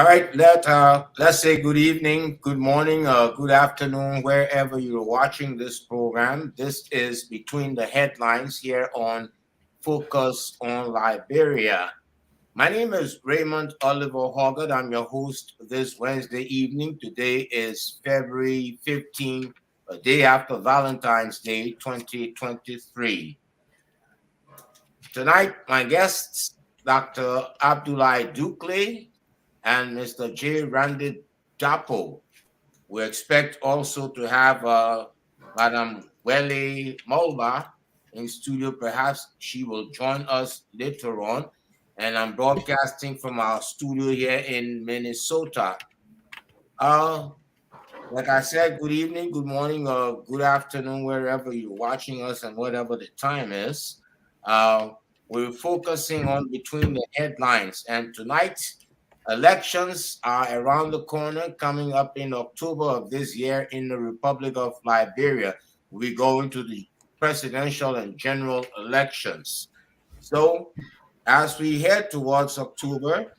All right, let's say good evening, good morning, good afternoon, wherever you're watching this program. This is Between the Headlines here on Focus on Liberia. My name is Raymond Oliver Hoggett. I'm your host this Wednesday evening. Today is February 15th, a day after Valentine's Day 2023. Tonight, my guests, Dr. Abdullah Dukle and Mr. J. Randy Dapo. We expect also to have Madam Wele Mulba in studio. Perhaps she will join us later on. And I'm broadcasting from our studio here in Minnesota. Uh, like I said, good evening, good morning, or good afternoon, wherever you're watching us and whatever the time is. Uh, we're focusing on between the headlines. And tonight, elections are around the corner, coming up in October of this year in the Republic of Liberia. We go into the presidential and general elections. So, as we head towards October,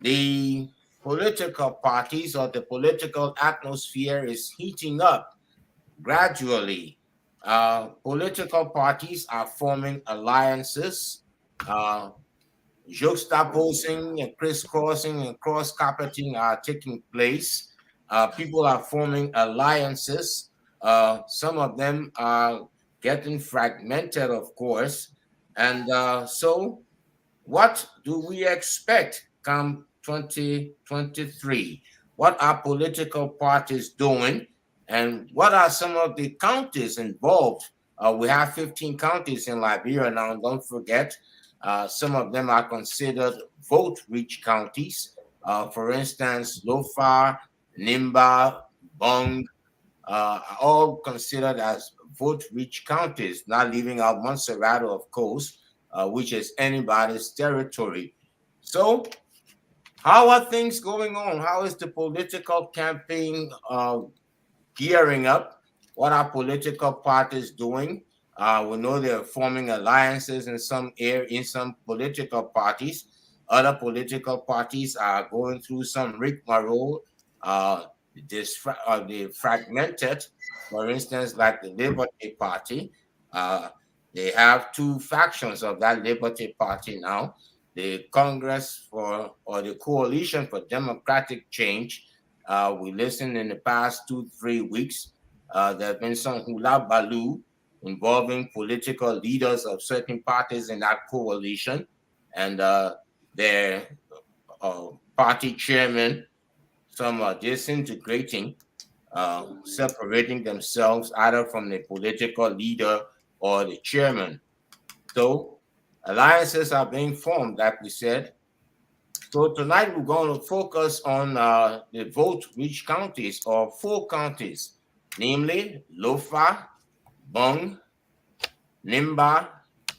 the political parties or the political atmosphere is heating up gradually. Political parties are forming alliances, uh, juxtaposing and crisscrossing and cross carpeting are taking place. People are forming alliances. Some of them are getting fragmented, of course. And so what do we expect come 2023? What are political parties doing? And what are some of the counties involved? We have 15 counties in Liberia now, don't forget. Some of them are considered vote rich counties. For instance, Lofa, Nimba, Bong, are all considered as vote rich counties, not leaving out Montserrat, of course, which is anybody's territory. So, how are things going on? How is the political campaign gearing up? What are political parties doing? We know they're forming alliances in in some political parties. Other political parties are going through some rigmarole. Uh, they fragmented. For instance, like the Liberty Party, uh, they have two factions of that Liberty Party now: the Congress for or the Coalition for Democratic Change. We listened in the past 2, 3 weeks. There have been some hula baloo involving political leaders of certain parties in that coalition, and their party chairman, some are disintegrating, separating themselves either from the political leader or the chairman. So alliances are being formed, like we said. So tonight we're going to focus on the vote-rich counties or 4 counties, namely Lofa, Bong, Nimba,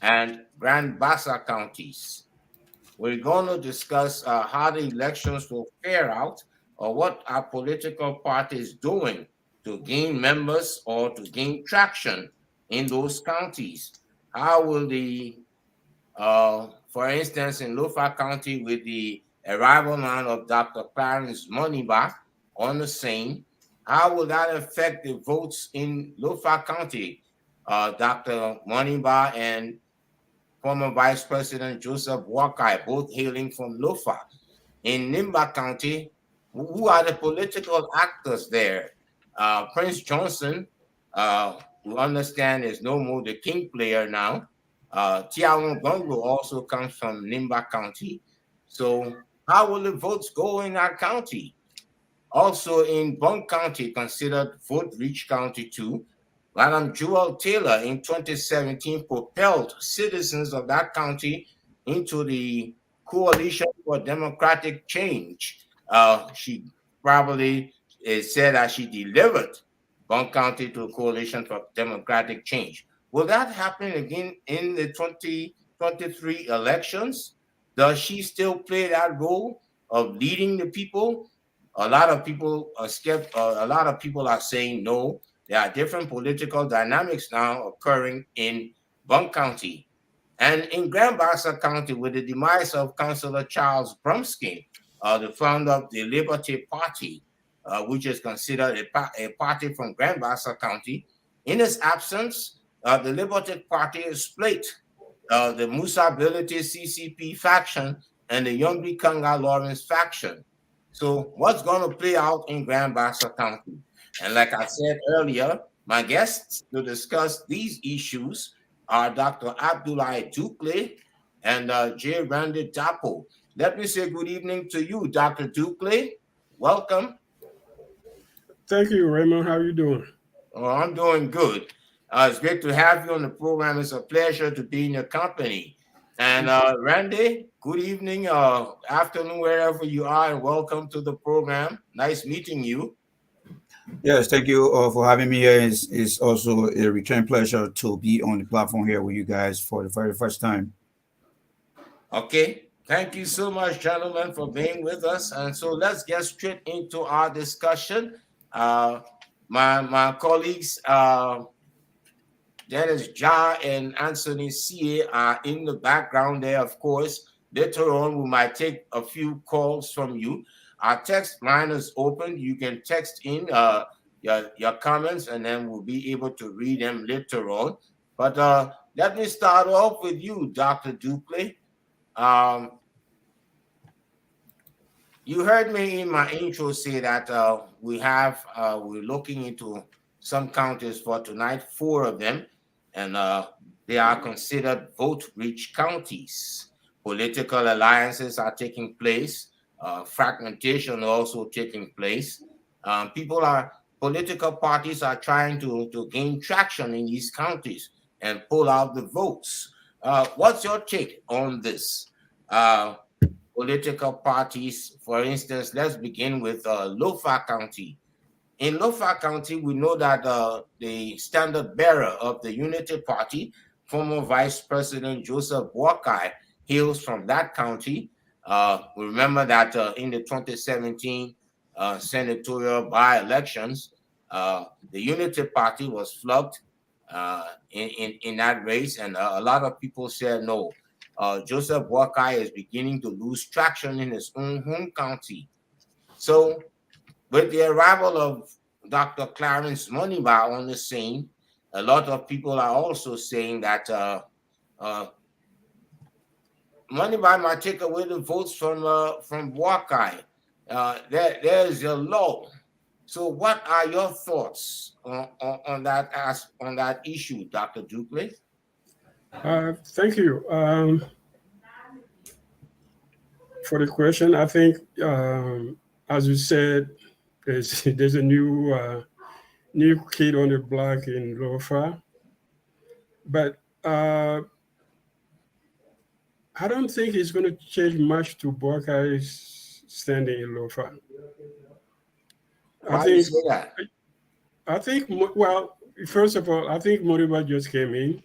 and Grand Bassa counties. We're going to discuss how the elections will fare out or what our political parties doing to gain members or to gain traction in those counties. How will for instance, in Lofa County, with the arrival now of Dr. Clarence Moneyba on the scene, how will that affect the votes in Lofa County? Dr. Moneyba and former Vice President Joseph Wakai, both hailing from Lofa. In Nimba County, who are the political actors there? Prince Johnson, we understand, is no more the king player now. Tiawan Bongo also comes from Nimba County. So, how will the votes go in that county? Also in Bong County, considered vote-rich county too, Madam Jewel Taylor in 2017 propelled citizens of that county into the Coalition for Democratic Change. She probably said that she delivered Bong County to a Coalition for Democratic Change. Will that happen again in the 2023 elections? Does she still play that role of leading the people? A lot of people are skeptical. A lot of people are saying no. There are different political dynamics now occurring in Bong County. And in Grand Bassa County, with the demise of Councillor Charles Brumskin, the founder of the Liberty Party, which is considered a party from Grand Bassa County. In his absence, the Liberty Party is split. The Musa Ability CCP faction and the Yombi Kanga Lawrence faction. So what's going to play out in Grand Bassa County? And like I said earlier, my guests to discuss these issues are Dr. Abdoulaye Ducle and J. Randy Dapo. Let me say good evening to you, Dr. Ducle. Welcome. Thank you, Raymond. How are you doing? Oh, I'm doing good. It's great to have you on the program. It's a pleasure to be in your company. And Randy, good evening, afternoon, wherever you are, and welcome to the program. Nice meeting you. Yes, thank you for having me here. It's also a return pleasure to be on the platform here with you guys for the very first time. Okay. Thank you so much, gentlemen, for being with us. And so let's get straight into our discussion. Uh, my colleagues, Dennis Ja and Anthony CA are in the background there, of course. Later on, we might take a few calls from you. Our text line is open. You can text in your comments, and then we'll be able to read them later on. But let me start off with you, Dr. Ducle. Um, you heard me in my intro say that we're looking into some counties for tonight, 4 of them, and they are considered vote-rich counties. Political alliances are taking place. Fragmentation also taking place. Political parties are trying to gain traction in these counties and pull out the votes. What's your take on this? Political parties, for instance, let's begin with Lofa County. In Lofa County, we know that the standard bearer of the Unity Party, former Vice President Joseph Boakai, hails from that county. We remember that in the 2017 senatorial by-elections, the Unity Party was flubbed in that race, and a lot of people said no. Joseph Boakai is beginning to lose traction in his own home county. So, with the arrival of Dr. Clarence Moniba on the scene, a lot of people are also saying that Moniba might take away the votes from Boakai. There's a law. So, what are your thoughts on that issue, Dr. Ducle? Thank you for the question. I think, as you said, there's a new kid on the block in Lofa, but I don't think it's going to change much to Borkai's standing in Lofa. Why do you say that? I think, well, first of all, I think Moriba just came in.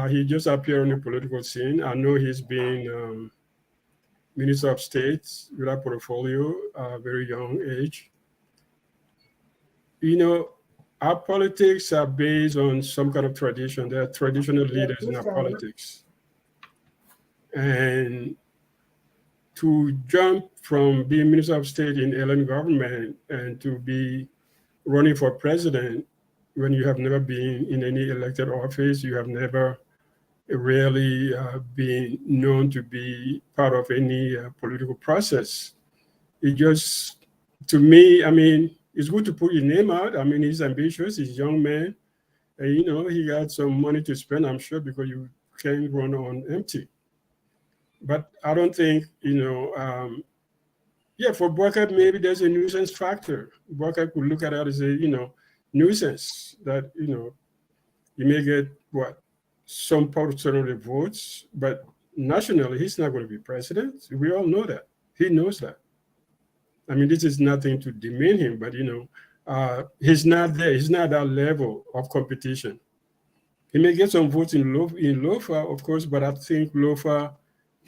He just appeared on the political scene. I know he's been Minister of State with a portfolio, very young age. You know, our politics are based on some kind of tradition. There are traditional leaders in our politics. And to jump from being Minister of State in alien government and to be running for president when you have never been in any elected office, you have never really been known to be part of any political process. It just, to me, I mean, it's good to put your name out. I mean, he's ambitious, he's a young man. And, you know, he got some money to spend, I'm sure, because you can't run on empty. But I don't think, for Burkett, maybe there's a nuisance factor. Burkett could look at it as a, nuisance that, you may get some portion of the votes, but nationally, he's not going to be president. We all know that. He knows that. I mean, this is nothing to demean him, but, he's not there. He's not that level of competition. He may get some votes in Lofa, of course, but I think Lofa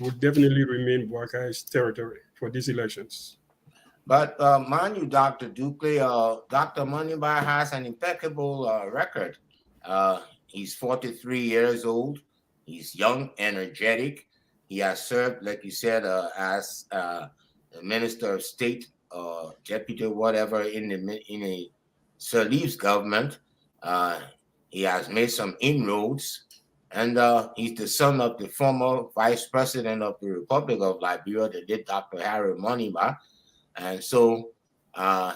would definitely remain Boakai's territory for these elections. But mind you, Dr. Ducle, Dr. Moniba has an impeccable record. He's 43 years old. He's young, energetic. He has served, like you said, as minister of state, deputy, whatever in a Sirleaf's government. He has made some inroads, and he's the son of the former vice president of the Republic of Liberia, the late Dr. Harry Moniba, and so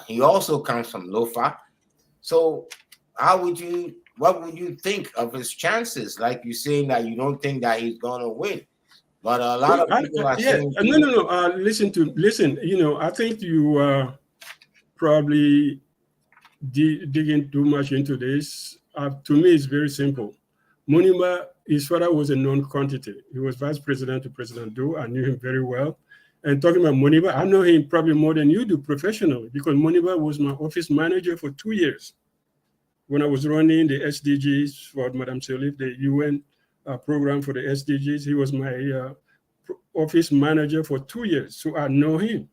he also comes from Lofa. So, what would you think of his chances? Like you're saying that you don't think that he's going to win, but a lot of people are saying no. Listen. I think you probably digging too much into this. To me, it's very simple. Moniba, his father was a known quantity. He was vice president to President Doe. I knew him very well. And talking about Moniba, I know him probably more than you do professionally, because Moniba was my office manager for 2 years. When I was running the SDGs for Madame Sirleaf, the UN program for the SDGs, he was my office manager for 2 years. So I know him.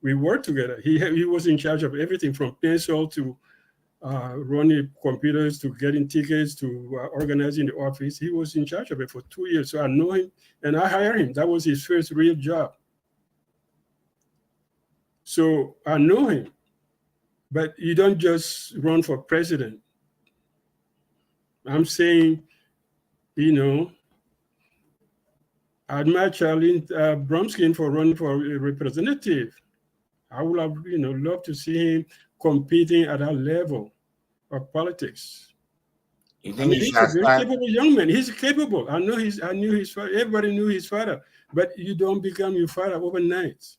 We worked together. He was in charge of everything from pencil to running computers to getting tickets to organizing the office. He was in charge of it for 2 years. So I know him and I hired him. That was his first real job. So I know him. But you don't just run for president. I'm saying, I admire Charlie Bromskin for running for a representative. I would have, loved to see him competing at that level of politics. You think he's a very capable young man. He's capable. I knew his father. Everybody knew his father. But you don't become your father overnight.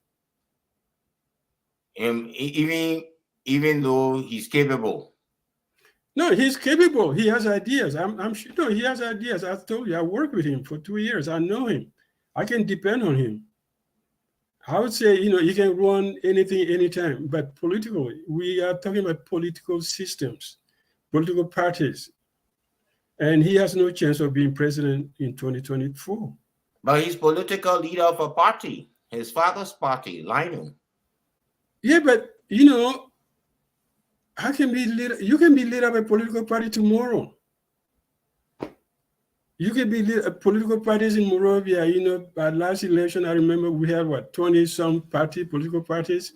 Even though he's capable. No, he's capable. He has ideas. I'm sure. No, he has ideas. I told you, I worked with him for 2 years. I know him. I can depend on him. I would say, he can run anything, anytime. But politically, we are talking about political systems, political parties. And he has no chance of being president in 2024. But he's political leader of a party, his father's party, Lionel. Yeah, but, I can be leader. You can be leader of a political party tomorrow. You can be leader of political parties in Monrovia. At last election, I remember we had 20-some political parties,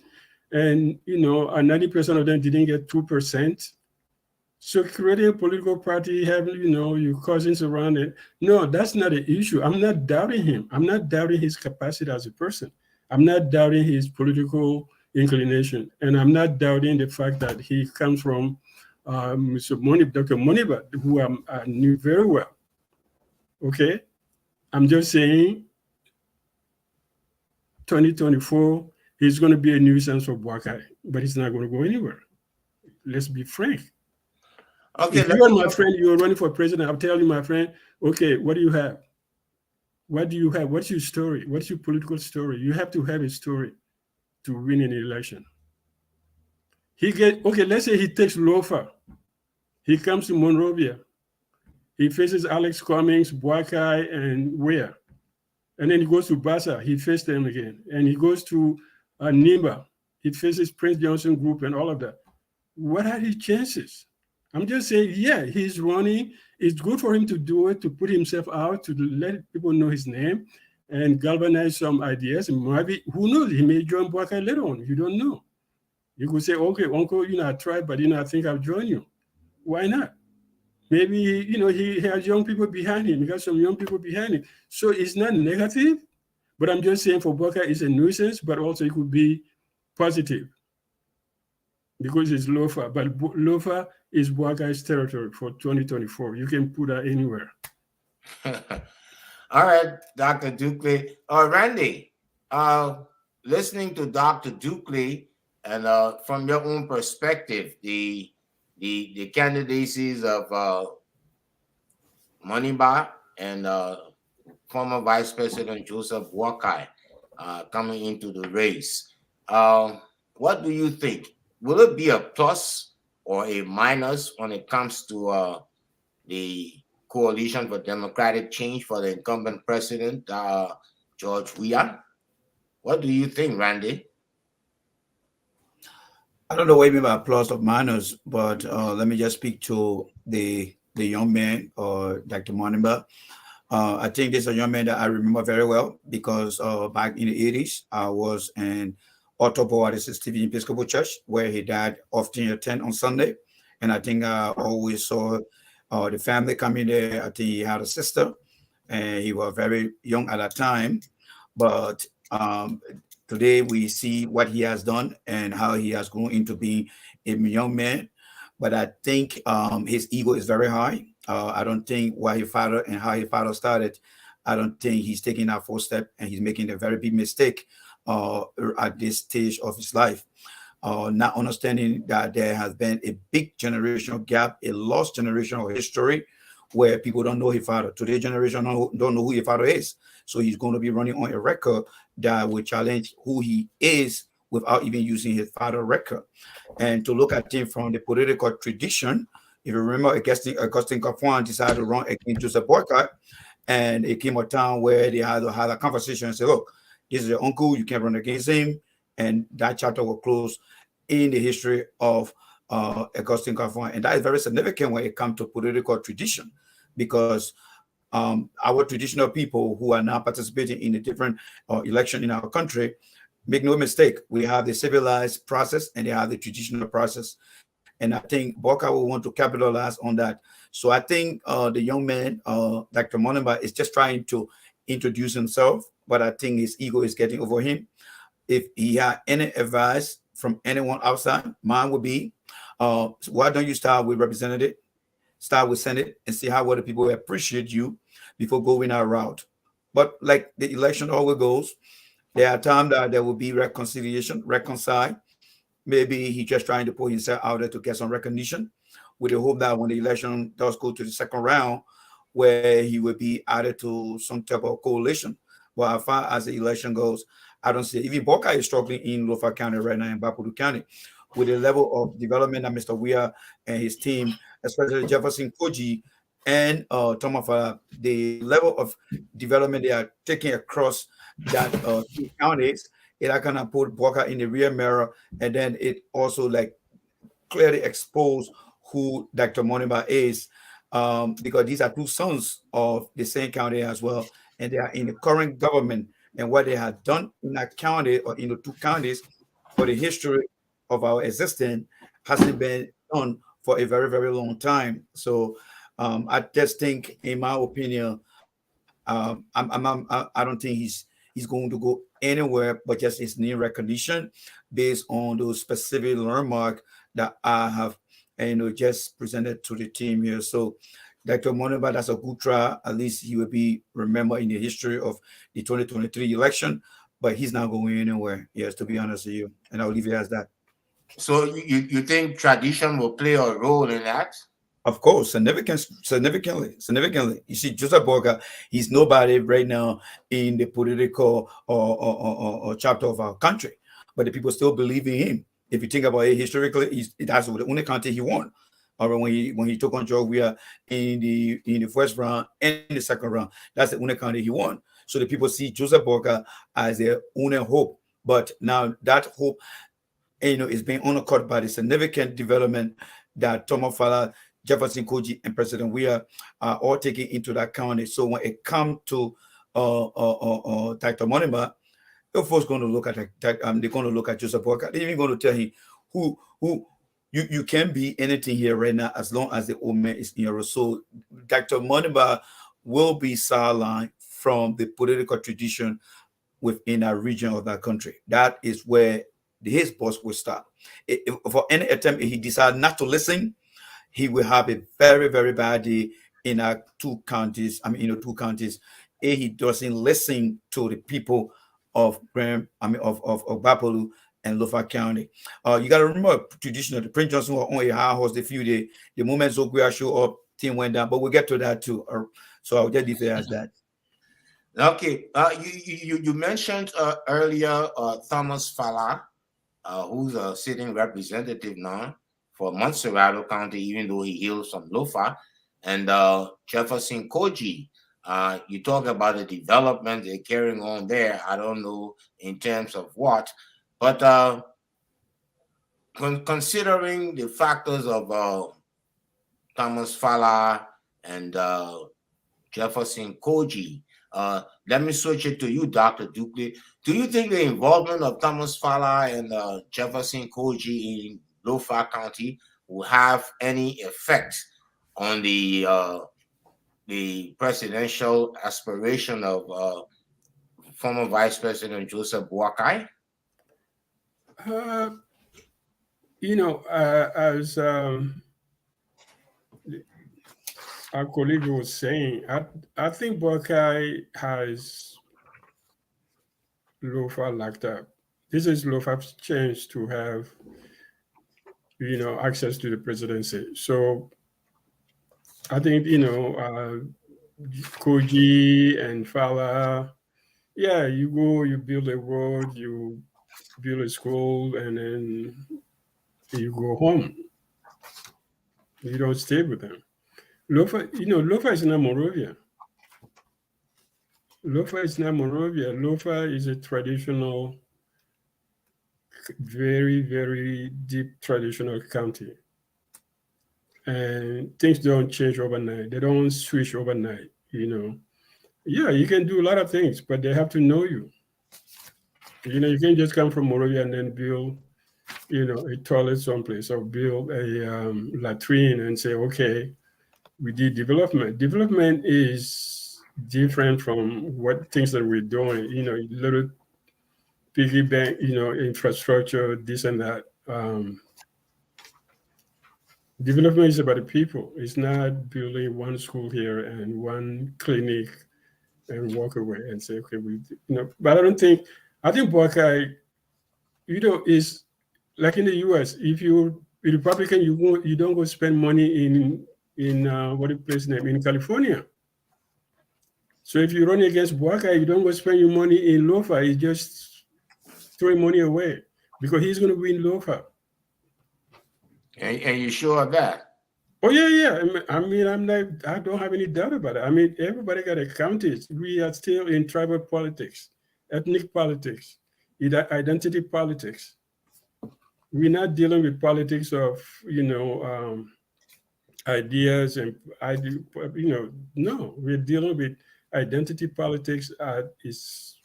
and 90% of them didn't get 2%. So creating a political party, having your cousins around it. No, that's not an issue. I'm not doubting him. I'm not doubting his capacity as a person. I'm not doubting his political inclination, and I'm not doubting the fact that he comes from Dr. Moniba, who I knew very well. Okay, I'm just saying 2024, he's going to be a nuisance for Boakai, but he's not going to go anywhere. Let's be frank. Okay, if you are my friend, you're running for president, I'll tell you, my friend, okay, what do you have? What do you have? What's your story? What's your political story? You have to have a story to win an election. Let's say he takes Lofa. He comes to Monrovia. He faces Alex Cummings, Boakai, and Ware. And then he goes to Bassa. He faces them again. And he goes to Nimba. He faces Prince Johnson Group and all of that. What are his chances? I'm just saying, yeah, he's running. It's good for him to do it, to put himself out, to let people know his name and galvanize some ideas. And maybe, who knows, he may join Boakai later on. You don't know. You could say, okay, uncle, I tried, but I think I'll join you. Why not? Maybe, he has young people behind him. He got some young people behind him. So it's not negative, but I'm just saying for Boakai, it's a nuisance, but also it could be positive because it's Lofa. But Lofa is Boakai's territory for 2024. You can put that anywhere. All right, Dr. Dukley. Randy, listening to Dr. Dukley and from your own perspective, the candidacies of Moniba and former Vice President Joseph Boakai coming into the race. What do you think? Will it be a plus or a minus when it comes to the Coalition for Democratic Change for the incumbent president, George Weah? What do you think, Randy? I don't know what you mean by plus or minus, but let me just speak to the young man, Dr. Moniba. I think this is a young man that I remember very well because back in the 80s, I was in Otobo at the Stephen Episcopal Church where he died often attend on Sunday. And I think I always saw the family coming there. I think he had a sister and he was very young at that time. But today we see what he has done and how he has grown into being a young man. But I think his ego is very high. I don't think why his father and how his father started, I don't think he's taking that first step and he's making a very big mistake at this stage of his life. Not understanding that there has been a big generational gap, a lost generational history where people don't know his father. Today's generation don't know who his father is. So he's going to be running on a record that will challenge who he is without even using his father record. And to look at him from the political tradition, if you remember, Augustine Cafuan decided to run against Joseph Boycott, and it came a time where they had a conversation and said, look, this is your uncle, you can't run against him. And that chapter will close in the history of Augustine Cafuan. And that is very significant when it comes to political tradition, because our traditional people who are now participating in a different election in our country, make no mistake, we have the civilized process and they have the traditional process. And I think Boka will want to capitalize on that. So I think the young man, Dr. Monimba, is just trying to introduce himself, but I think his ego is getting over him. If he had any advice from anyone outside, mine would be, why don't you start with representative, start with Senate, and see how other people appreciate you before going that route. But like the election always goes, there are times that there will be reconciliation, reconcile. Maybe he's just trying to put himself out there to get some recognition with the hope that when the election does go to the second round, where he will be added to some type of coalition. But as far as the election goes, I don't see it. Even Boca is struggling in Lofa County right now, in Bapuru County, with the level of development that Mr. Weir and his team, especially Jefferson Koji and Tomafa, the level of development they are taking across that two counties, it kind of put Boca in the rear mirror, and then it also like clearly expose who Dr. Moniba is, because these are two sons of the same county as well, and they are in the current government. And what they have done in that county or in the two counties for the history of our existence hasn't been done for a very, very long time. So I just think, in my opinion, I don't think he's going to go anywhere, but just his name recognition based on those specific landmark that I have, just presented to the team here. So Dr. Moniba, that's a good try. At least he will be remembered in the history of the 2023 election, but he's not going anywhere. Yes, to be honest with you. And I'll leave it as that. So you think tradition will play a role in that? Of course, significantly. You see, Joseph Boga, he's nobody right now in the political or chapter of our country, but the people still believe in him. If you think about it historically, that's the only country he won. Or when he took on Georgia in the first round and the second round, that's the only country he won. So the people see Joseph Boga as their only hope. But now that hope, is being undercut by the significant development that Thomas Fala, Jefferson Koji, and President Weir are all taking into that county. So when it comes to Dr. Monima, the folks going to look at they're going to look at Joseph Boga. They're even going to tell him who you can be anything here right now as long as the old man is in your role. So Dr. Monima will be sidelined from the political tradition within that region of that country. That is where his boss will start. For any attempt, if he decides not to listen, he will have a very, very bad day in our two counties. If he doesn't listen to the people of Bapolu and Lofa County. You got to remember, traditional, the Prince Johnson were on a high horse the few days. The moment Zoguia show up, team went down, but we'll get to that too. So I'll just leave it as that. Okay. You mentioned earlier Thomas Fala, who's a sitting representative now for Montserrat County, even though he hails from Lofa, and Jefferson Koji. You talk about the development they're carrying on there. I don't know in terms of what, but considering the factors of Thomas Fala and Jefferson Koji. Let me switch it to you, Dr. Dukley. Do you think the involvement of Thomas Fala and Jefferson Koji in Lofa County will have any effect on the presidential aspiration of former Vice President Joseph Boakai? As our colleague was saying, I think Boakai has Lofa locked up. This is Lofa's chance to have, access to the presidency. So I think, Koji and Fala, yeah, you go, you build a road, you build a school, and then you go home. You don't stay with them. Lofa, Lofa is not Moravia. Lofa is not Moravia. Lofa is a traditional, very, very deep traditional county. And things don't change overnight. They don't switch overnight, Yeah, you can do a lot of things, but they have to know you. You can't just come from Moravia and then build, a toilet someplace or build a latrine and say, okay, we did development. Development is different from what things that we're doing, little piggy bank, infrastructure, this and that. Development is about the people. It's not building one school here and one clinic and walk away and say, okay, but I think Boakai, is like in the US, if you're a Republican, you don't go spend money in what is the place name, in California. So if you run against Boakai, you don't go spend your money in Lofa, you just throw money away because he's going to win Lofa. And you sure of that? Oh yeah. I don't have any doubt about it. Everybody got accounted. We are still in tribal politics, ethnic politics, identity politics. We're not dealing with politics of, ideas and no, we're dealing with identity politics at its,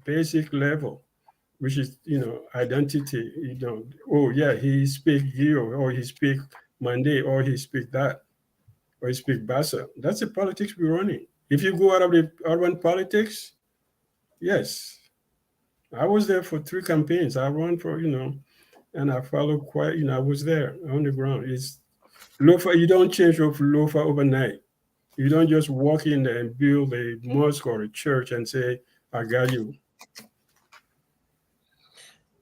basic level, which is, identity, oh yeah, he speak Gio, or he speak Mande, or he speak that, or he speak Bassa. That's the politics we're running. If you go out of the urban politics, yes. I was there for 3 campaigns. I ran for, and I followed quite, I was there on the ground. It's Lofa, you don't change of Lofa overnight. You don't just walk in there and build a mosque or a church and say, I got you.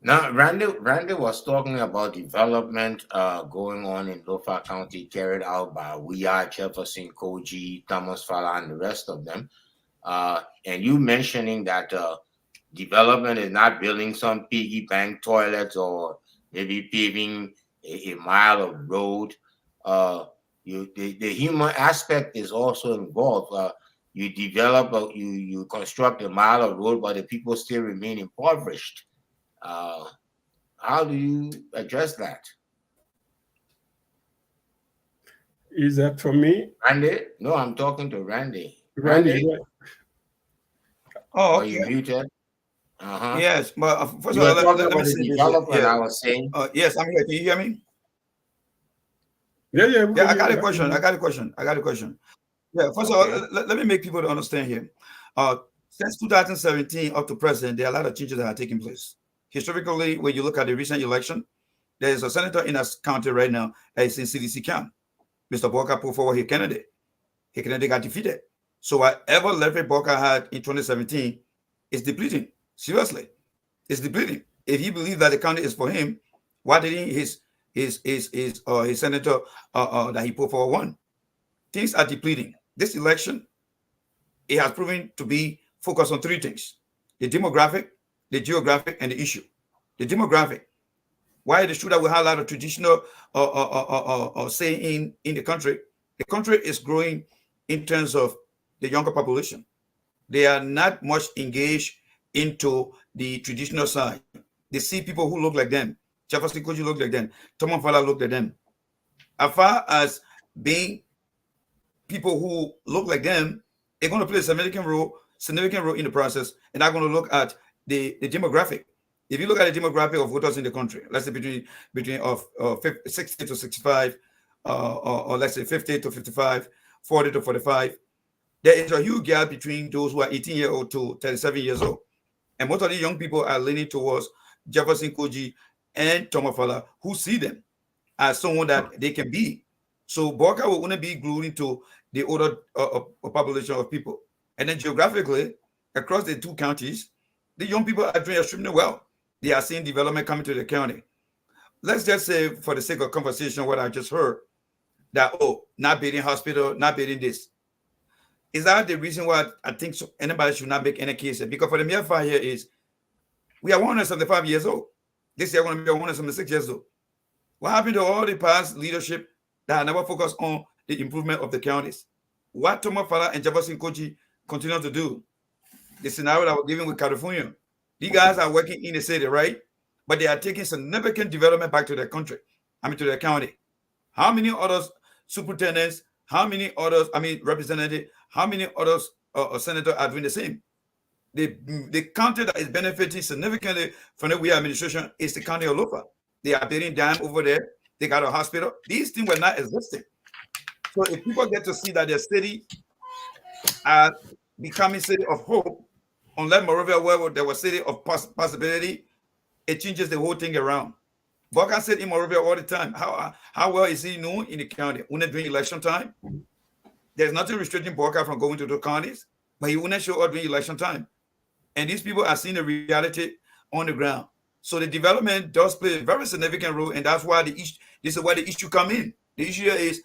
Now, Randy was talking about development going on in Lofa County, carried out by Wia, Jefferson, Koji, Thomas Fala, and the rest of them. And you mentioning that development is not building some piggy bank toilets or maybe paving a mile of road. The human aspect is also involved. You develop, you construct a mile of road, but the people still remain impoverished. How do you address that? Is that for me? Randy? No, I'm talking to Randy. Randy? Oh, are you muted? Yes, but first of all, let me say development. I was saying. Yes, I'm here. Can you hear me? Yeah. I got a question. Yeah, first of all, let me make people to understand here. Since 2017 up to present, there are a lot of changes that are taking place. Historically, when you look at the recent election, there is a senator in our county right now that is in CDC County. Mr. Boakai put forward his candidate. His candidate got defeated. So whatever leverage Boakai had in 2017 is depleting. Seriously, it's depleting. If he believes that the county is for him, why didn't his senator that he put forward won? Things are depleting. This election, it has proven to be focused on 3 things: the demographic, the geographic, and the issue. The demographic. Why it is true that we have a lot of traditional saying in the country. The country is growing in terms of the younger population. They are not much engaged into the traditional side. They see people who look like them. Jefferson Koji look like them. Thomas Fala look like them. As far as being people who look like them are going to play a significant role in the process, and are going to look at the demographic. If you look at the demographic of voters in the country, let's say between 60 to 65, or let's say 50 to 55, 40 to 45, there is a huge gap between those who are 18-year-old to 37 years old. And most of the young people are leaning towards Jefferson Koji and Tomafala, who see them as someone that they can be. So Boka will only be glued into the older population of people. And then geographically, across the two counties, the young people are doing extremely well. They are seeing development coming to the county. Let's just say, for the sake of conversation, what I just heard, that, not building hospital, not building this. Is that the reason why I think anybody should not make any case? Because for the mere fact here is, we are 175 years old. This year, we're going to be 176 years old. What happened to all the past leadership that never focused on the improvement of the counties? What Tomafala and Jefferson Koji continue to do? The scenario that we're dealing with California. These guys are working in the city, right? But they are taking significant development back to their country, to their county. How many others superintendents, how many others, representatives, how many others senators are doing the same? The county that is benefiting significantly from the administration is the county of Lofa. They are building dam over there. They got a hospital. These things were not existing. So if people get to see that their city are becoming city of hope, unlike Moravia, where there was city of possibility, it changes the whole thing around. Boka said in Moravia all the time, how well is he known in the county? When during election time, there's nothing restricting Boka from going to the counties, but he wouldn't show up during election time. And these people are seeing the reality on the ground. So the development does play a very significant role, and that's why this is where the issue come in. The issue is,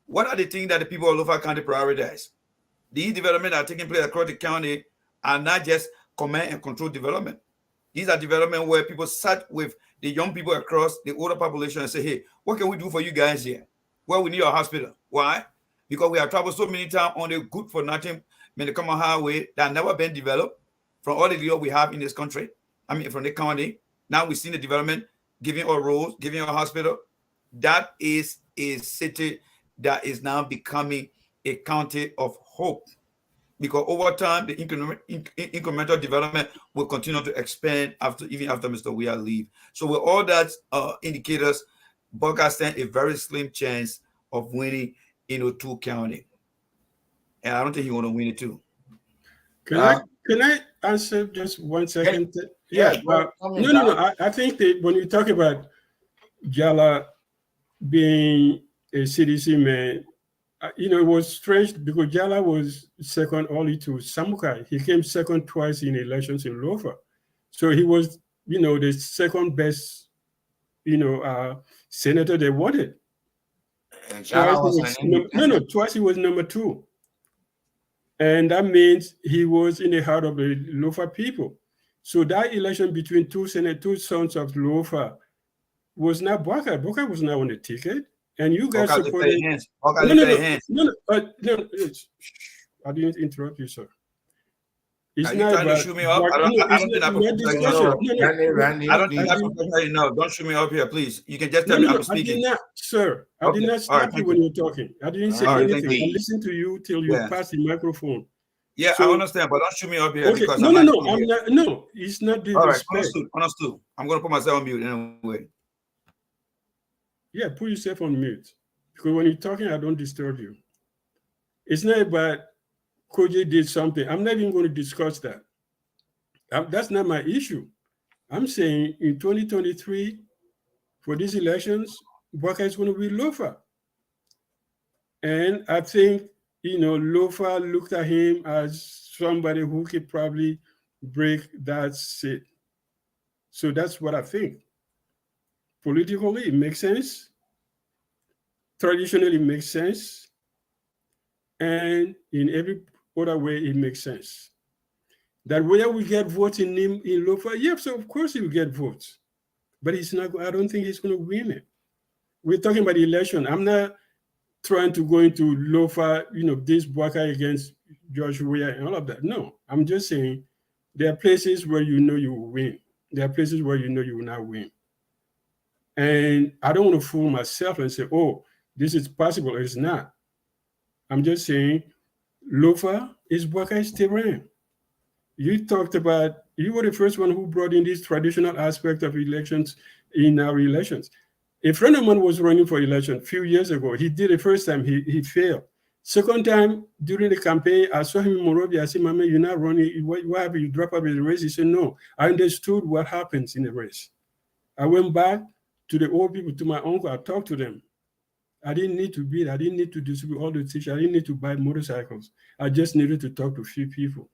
what are the things that the people of Lofa County prioritize? These developments that are taking place across the county are not just command and control development. These are development where people sat with the young people across the older population and say, hey, what can we do for you guys here? Well, we need a hospital. Why? Because we have traveled so many times on the good for nothing common highway that never been developed from all the deals we have in this country. From the county. Now we've seen the development, giving our roads, giving our hospital. That is a city that is now becoming a county of hope. Because over time, the incremental development will continue to expand even after Mr. Weah leave. So with all that indicators, Boca stand a very slim chance of winning two county. And I don't think he's going to win it too. Can I answer just 1 second? Yeah. No. I think that when you talk about Jala being a CDC man, it was strange because Jala was second only to Samukai. He came second twice in elections in Lofa. So he was, the second best, senator they wanted. And twice he was number 2. And that means he was in the heart of the Lofa people. So that election between two sons of Lofa was not Boca. Boca was not on the ticket. And you guys supported. No. I didn't interrupt you, sir. It's not trying to shoot me up. I don't think that's no. Don't shoot me up here, please. You can just tell me I'm speaking. I did not, sir. I did not stop you when you're talking. I didn't say anything. I listened to you till you passed the microphone. Yeah, I understand, but don't shoot me up here because I'm not. No, it's not the respect. Understood. I'm going to put myself on mute anyway. Yeah, put yourself on mute. Because when you're talking, I don't disturb you. It's not about Koji did something. I'm not even going to discuss that. That's not my issue. I'm saying in 2023, for these elections, Boca is going to be Lofa. And I think, Lofa looked at him as somebody who could probably break that seat. So that's what I think. Politically, it makes sense. Traditionally, it makes sense. And in every other way, it makes sense. That whether we get votes in Lofa, yes, of course he will get votes. But he's not. I don't think he's going to win it. We're talking about the election. I'm not trying to go into Lofa, this Boca against George Weah and all of that. No, I'm just saying there are places where you will win. There are places where you will not win. And I don't want to fool myself and say, oh, this is possible. It's not. I'm just saying, Lofa is Buckeye's terrain. You were the first one who brought in this traditional aspect of elections in our elections. A friend of mine was running for election a few years ago. He did the first time, he failed. Second time during the campaign, I saw him in Monrovia. I said, Mama, you're not running. Why have you drop out of the race? He said, no. I understood what happens in the race. I went back to the old people, to my uncle. I talked to them. I didn't need to beat. I didn't need to distribute all the t-shirts. I didn't need to buy motorcycles. I just needed to talk to a few people.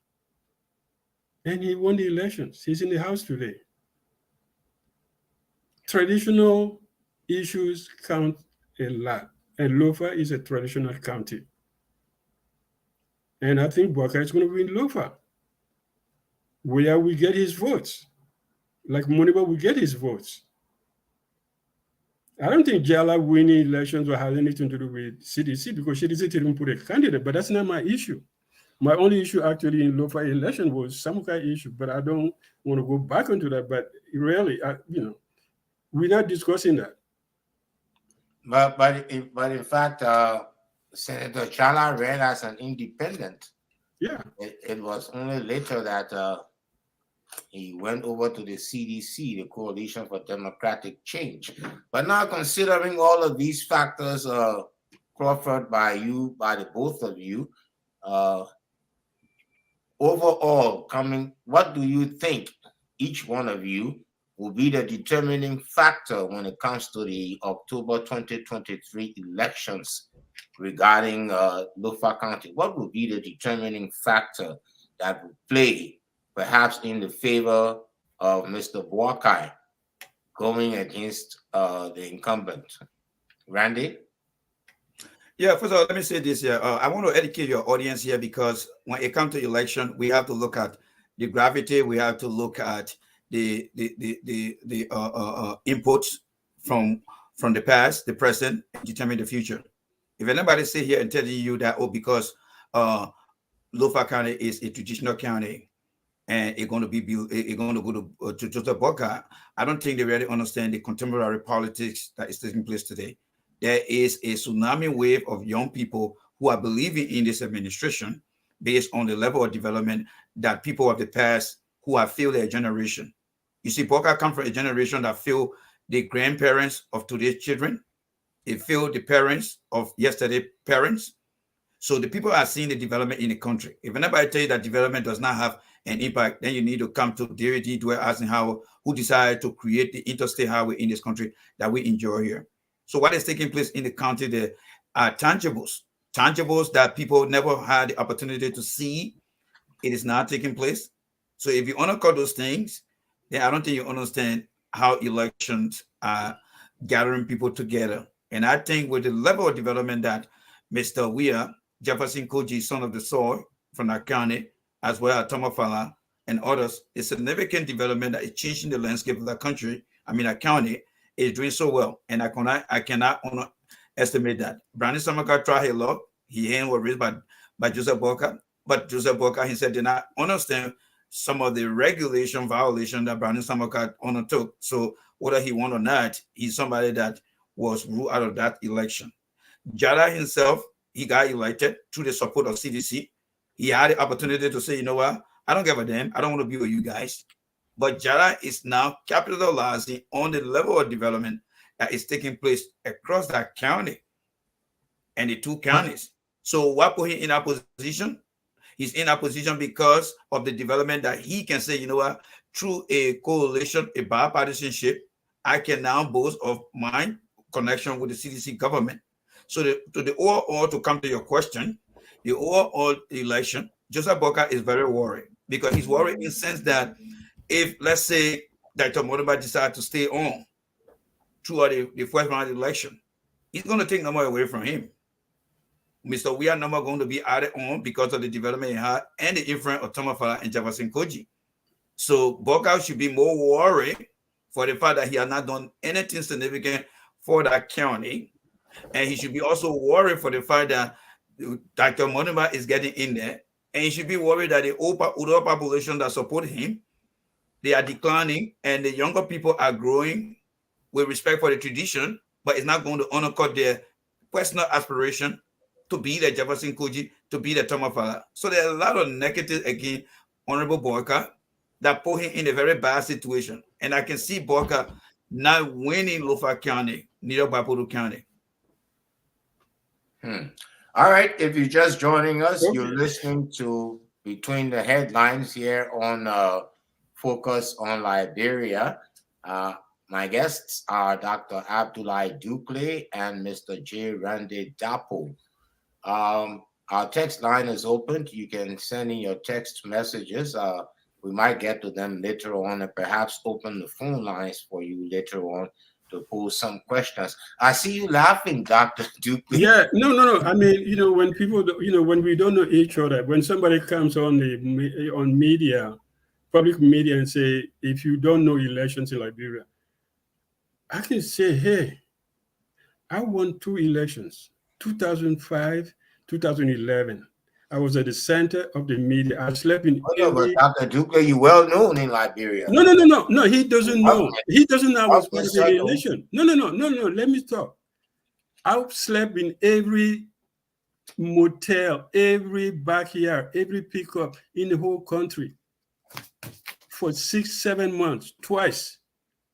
And he won the elections. He's in the House today. Traditional issues count a lot. And Lofa is a traditional county. And I think Buckeye is going to win Lofa, where we get his votes. Like Moniba will get his votes. I don't think Jala winning elections will have anything to do with CDC, because CDC didn't put a candidate, but that's not my issue. My only issue actually in Lofa election was Samukai issue, but I don't want to go back into that. But really, we're not discussing that. But in fact, Senator Chala ran as an independent. Yeah. It was only later that he went over to the CDC, the Coalition for Democratic Change. But now, considering all of these factors, Crawford, by the both of you, overall, what do you think, each one of you, will be the determining factor when it comes to the October 2023 elections regarding Lofa County? What will be the determining factor that will play perhaps in the favor of Mr. Buakai going against the incumbent? Randy? Yeah, first of all, let me say this here. I want to educate your audience here, because when it comes to election, we have to look at the gravity. We have to look at the inputs from the past, the present, and determine the future. If anybody sit here and telling you that, because Lofa County is a traditional county and it's going to go to Joseph Boca, I don't think they really understand the contemporary politics that is taking place today. There is a tsunami wave of young people who are believing in this administration based on the level of development that people of the past who have failed their generation. You see, Boca come from a generation that failed the grandparents of today's children. It failed the parents of yesterday's parents. So the people are seeing the development in the country. If anybody tell you that development does not have an impact, then you need to come to David to asking who decided to create the interstate highway in this country that we enjoy here. So what is taking place in the county, there are tangibles that people never had the opportunity to see. It is not taking place. So if you undercut those things, then I don't think you understand how elections are gathering people together. And I think with the level of development that Mr. Weir, Jefferson Koji, son of the soil from that county, as well as Tomafala and others, a significant development that is changing the landscape of that country, that county, is doing so well. And I cannot estimate that. Brandon Samaka tried a lot. He was raised by Joseph Boca, but Joseph Boca, he said, did not understand some of the regulation violation that Brandon Samaka undertook. So whether he won or not, he's somebody that was ruled out of that election. Jada himself, he got elected through the support of CDC. He had the opportunity to say, you know what, I don't give a damn. I don't want to be with you guys. But Jada is now capitalizing on the level of development that is taking place across that county and the two counties. So what put him in that position? He's in that position because of the development that he can say, you know what, through a coalition, a bipartisanship, I can now boast of my connection with the CDC government. So the overall, to come to your question, the overall election, Joseph Boca is very worried, because he's worried in the sense that if, let's say, Dr. Modiba decides to stay on throughout the first round of the election, he's going to take number away from him. Mr. We are number going to be added on because of the development he had and the influence of Tomafala and Jefferson Koji. So Boca should be more worried for the fact that he has not done anything significant for that county. And he should be also worried for the fact that Dr. Modiba is getting in there. And he should be worried that the older population that support him, they are declining, and the younger people are growing with respect for the tradition, but it's not going to undercut their personal aspiration to be the Jefferson Koji, to be the Tomafala. So there are a lot of negatives against Honorable Boyka that put him in a very bad situation. And I can see Boyka not winning Lofa County, neither Bapuru County. All right. If you're just joining us, Okay. you're listening to Between the Headlines here on Focus on Liberia. My guests are Dr. Abdoulaye Ducle and Mr. J. Randy Dapo. Our text line is open. You can send in your text messages. We might get to them later on and perhaps open the phone lines for you later on to pose some questions. I see you laughing, Dr. Duple. Yeah, no. I mean, when people, when we don't know each other, when somebody comes on on media, public media, and say, if you don't know elections in Liberia, I can say, hey, I won 2 elections, 2005, 2011. I was at the center of the media. I slept in every... But Dr. Duple, you well known in Liberia. No. He doesn't know. He doesn't know I was part of the Okay, election. No. Let me talk. I slept in every motel, every backyard, every pickup in the whole country for 6-7 months, twice,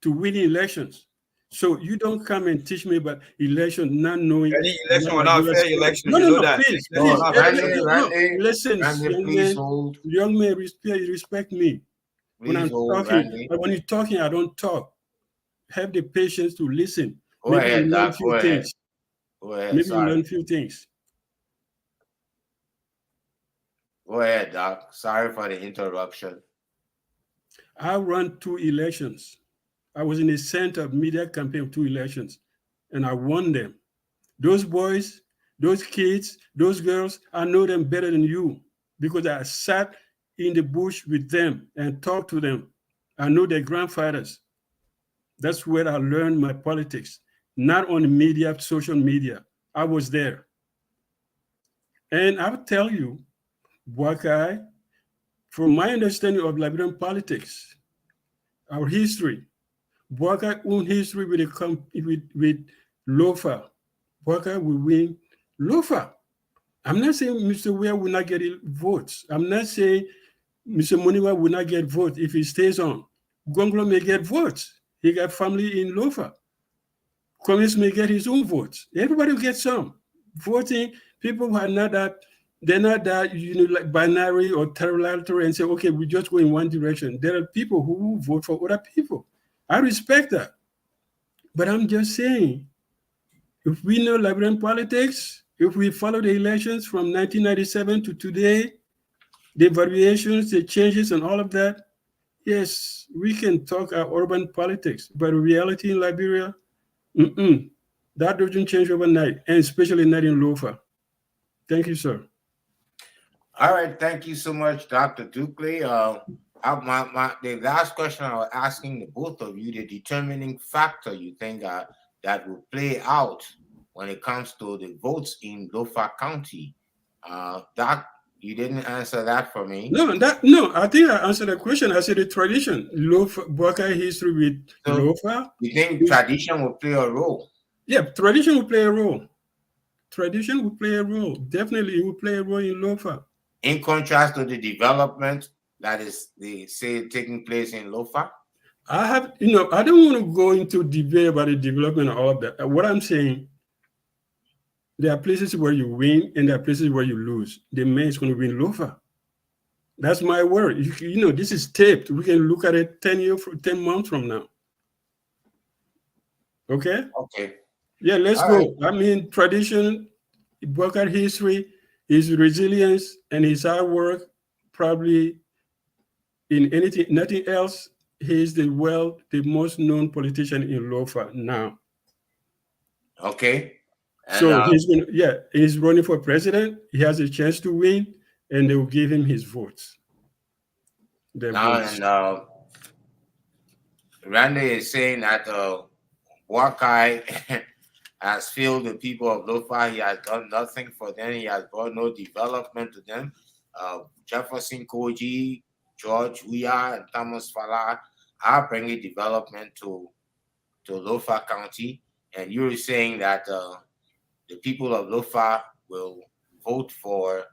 to win elections. So you don't come and teach me about election, not knowing. Any election or not fair election, No, please. Randy, Listen, young man, respect me. When I'm talking, when you're talking, I don't talk. Have the patience to listen. Go ahead, Doc. Go ahead. Maybe you learn a few things. Go ahead, Doc. Sorry for the interruption. I ran 2 elections. I was in the center of media campaign of 2 elections, and I won them. Those boys, those kids, those girls, I know them better than you because I sat in the bush with them and talked to them. I know their grandfathers. That's where I learned my politics, not on the media, social media. I was there. And I'll tell you, Wakai, from my understanding of Liberian politics, our history, Wakai own history with Lofa. Wakai will win Lofa. I'm not saying Mr. Weah will not get votes. I'm not saying Mr. Moniwa will not get votes if he stays on. Gonglo may get votes. He got family in Lofa. Cummins may get his own votes. Everybody will get some. Voting, people who are not that, they're not that, like binary or territorial and say, okay, we just go in one direction. There are people who vote for other people. I respect that. But I'm just saying, if we know Liberian politics, if we follow the elections from 1997 to today, the variations, the changes and all of that, yes, we can talk our urban politics, but reality in Liberia, that doesn't change overnight, and especially not in Lofa. Thank you, sir. All right, thank you so much, Dr. Ducle. The last question I was asking the both of you, the determining factor you think that will play out when it comes to the votes in Lofa County. Doc, you didn't answer that for me. No, I think I answered the question. I said the tradition, Lofa, Boakai history with Lofa. You think tradition will play a role? Yeah, tradition will play a role. Tradition will play a role. Definitely, it will play a role in Lofa. In contrast to the development that is, they say, taking place in Lofa? I don't want to go into debate about the development and all of that. What I'm saying, there are places where you win and there are places where you lose. The man is going to win Lofa. That's my word. This is taped. We can look at it 10 months from now. Okay? Okay. Yeah, let's go. Right. I mean, tradition, Bokar history, his resilience, and his hard work, probably in nothing else, he's the most known politician in Lofa now. Okay. And, so he's running for president. He has a chance to win, and they will give him his votes. Randy is saying that Wakai has failed the people of Lofa. He has done nothing for them. He has brought no development to them. Jefferson Koji, George Weah, and Thomas Fala are bringing development to Lofa County. And you're saying that the people of Lofa will vote for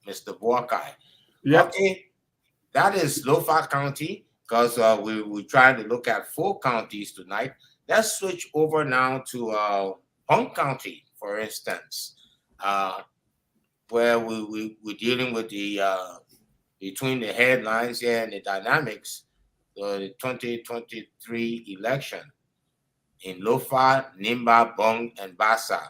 Mr. Borkai. Yep. Okay, that is Lofa County, because we're trying to look at 4 counties tonight. Let's switch over now to Bong County, for instance, where we're dealing with the between the headlines here and the dynamics, the 2023 election in Lofa, Nimba, Bong, and Bassa.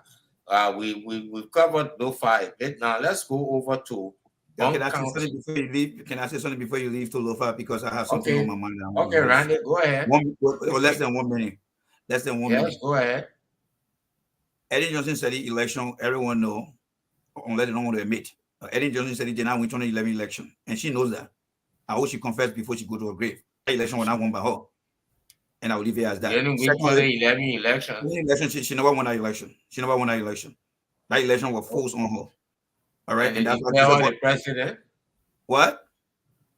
We've covered Lofa a bit. Now let's go over to Can Bong I say County. something before you leave? Can I say something before you leave to Lofa, because I have something on Okay, my mind. okay, Randy, go ahead. Or less than 1 minute. Less than 1 Yes, minute. go ahead. Eddie Johnson said the election, everyone know, unless they don't want to admit. Eddie Johnson said he did not win 2011 election, and she knows that. I hope she confessed before she go to her grave. That election was not won by her, and I will leave it as that. Didn't win Secondly, 2011 election. she never won that election. She never won that election. That election was forced on her. All right, And and they that's what declare her the president. What?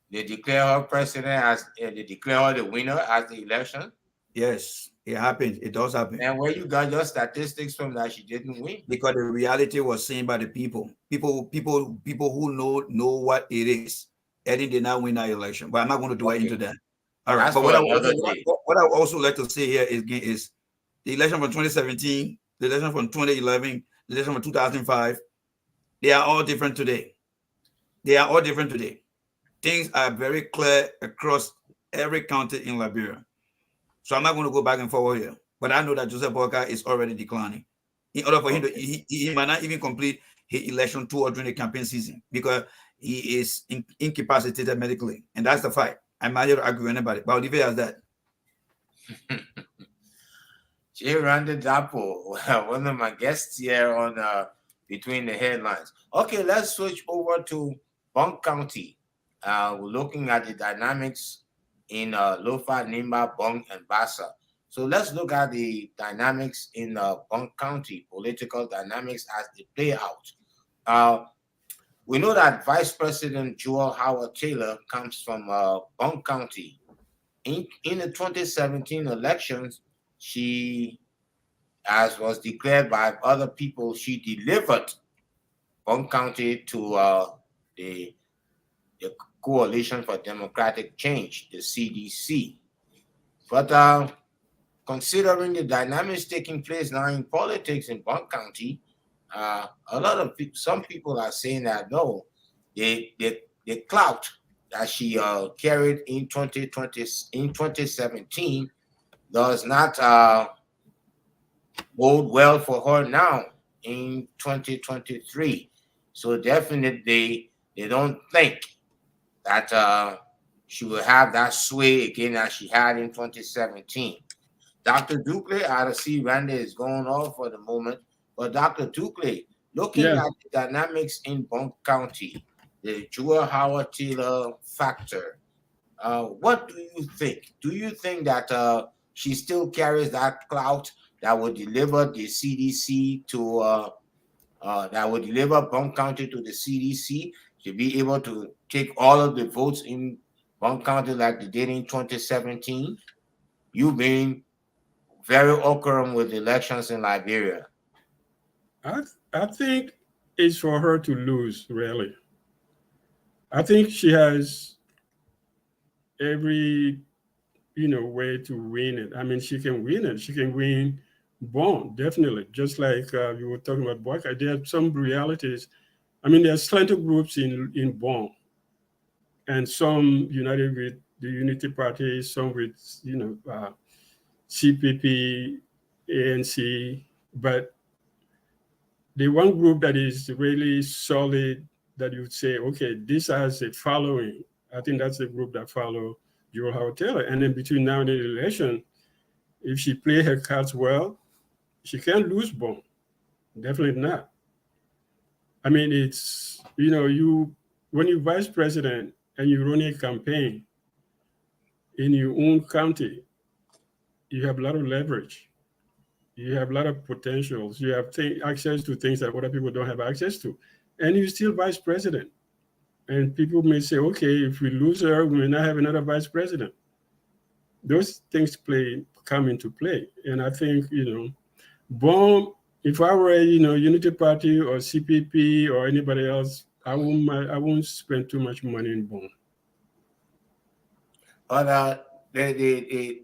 They declare her president as they declare her the winner as the election. Yes, it happens. It does happen. And where you got your statistics from that she didn't win? Because the reality was seen by the people. People who know what it is. Eddie did not win that election, but I'm not going to do into that. All right. That's But for another day. what I would also like to say here is the election from 2017, the election from 2011, the election from 2005. They are all different today. They are all different today. Things are very clear across every county in Liberia. So I'm not going to go back and forward here. But I know that Joseph Boyka is already declining. In order for him to, he might not even complete his election tour during the campaign season because he is incapacitated medically. And that's the fight. I'm not here to argue with anybody, but I'll leave it as that. J. Randy Dapo, one of my guests here on Between the Headlines. Okay, let's switch over to Bong County. We're looking at the dynamics in Lofa, Nimba, Bong, and Bassa. So let's look at the dynamics in Bong County, political dynamics as they play out. We know that Vice President Joel Howard Taylor comes from Bong County. In the 2017 elections, she, as was declared by other people, she delivered Bong County to the Coalition for Democratic Change, the CDC. But considering the dynamics taking place now in politics in Bong County, some people are saying that no, the clout that she carried in 2017 does not bode well for her now in 2023. So definitely they don't think that she will have that sway again as she had in 2017. Dr. Dukley, I see Randy is going off for the moment, but Dr. Dukley, looking at the dynamics in Bong County, the Joel Howard Taylor factor, what do you think? Do you think that she still carries that clout that would deliver the CDC to that would deliver Bong County to the CDC to be able to take all of the votes in Bong County like they did in 2017? You being very occurring with elections in Liberia. I think it's for her to lose, really. I think she has every way to win it. I mean, she can win it. She can win Bong, definitely. Just like you were talking about Boyka, there are some realities. I mean, there's plenty of groups in Bong, and some united with the Unity Party, some with CPP, ANC, but the one group that is really solid that you would say, okay, this has a following. I think that's the group that follow Joel Howard Taylor. And then between now and the election, if she play her cards well, she can't lose Bong. Definitely not. I mean, it's, when you're vice president and you run a campaign in your own county, you have a lot of leverage. You have a lot of potentials. You have access to things that other people don't have access to. And you're still vice president. And people may say, okay, if we lose her, we may not have another vice president. Those things come into play. And I think, Bong if I were, Unity Party or CPP or anybody else, I won't spend too much money in Bong. But the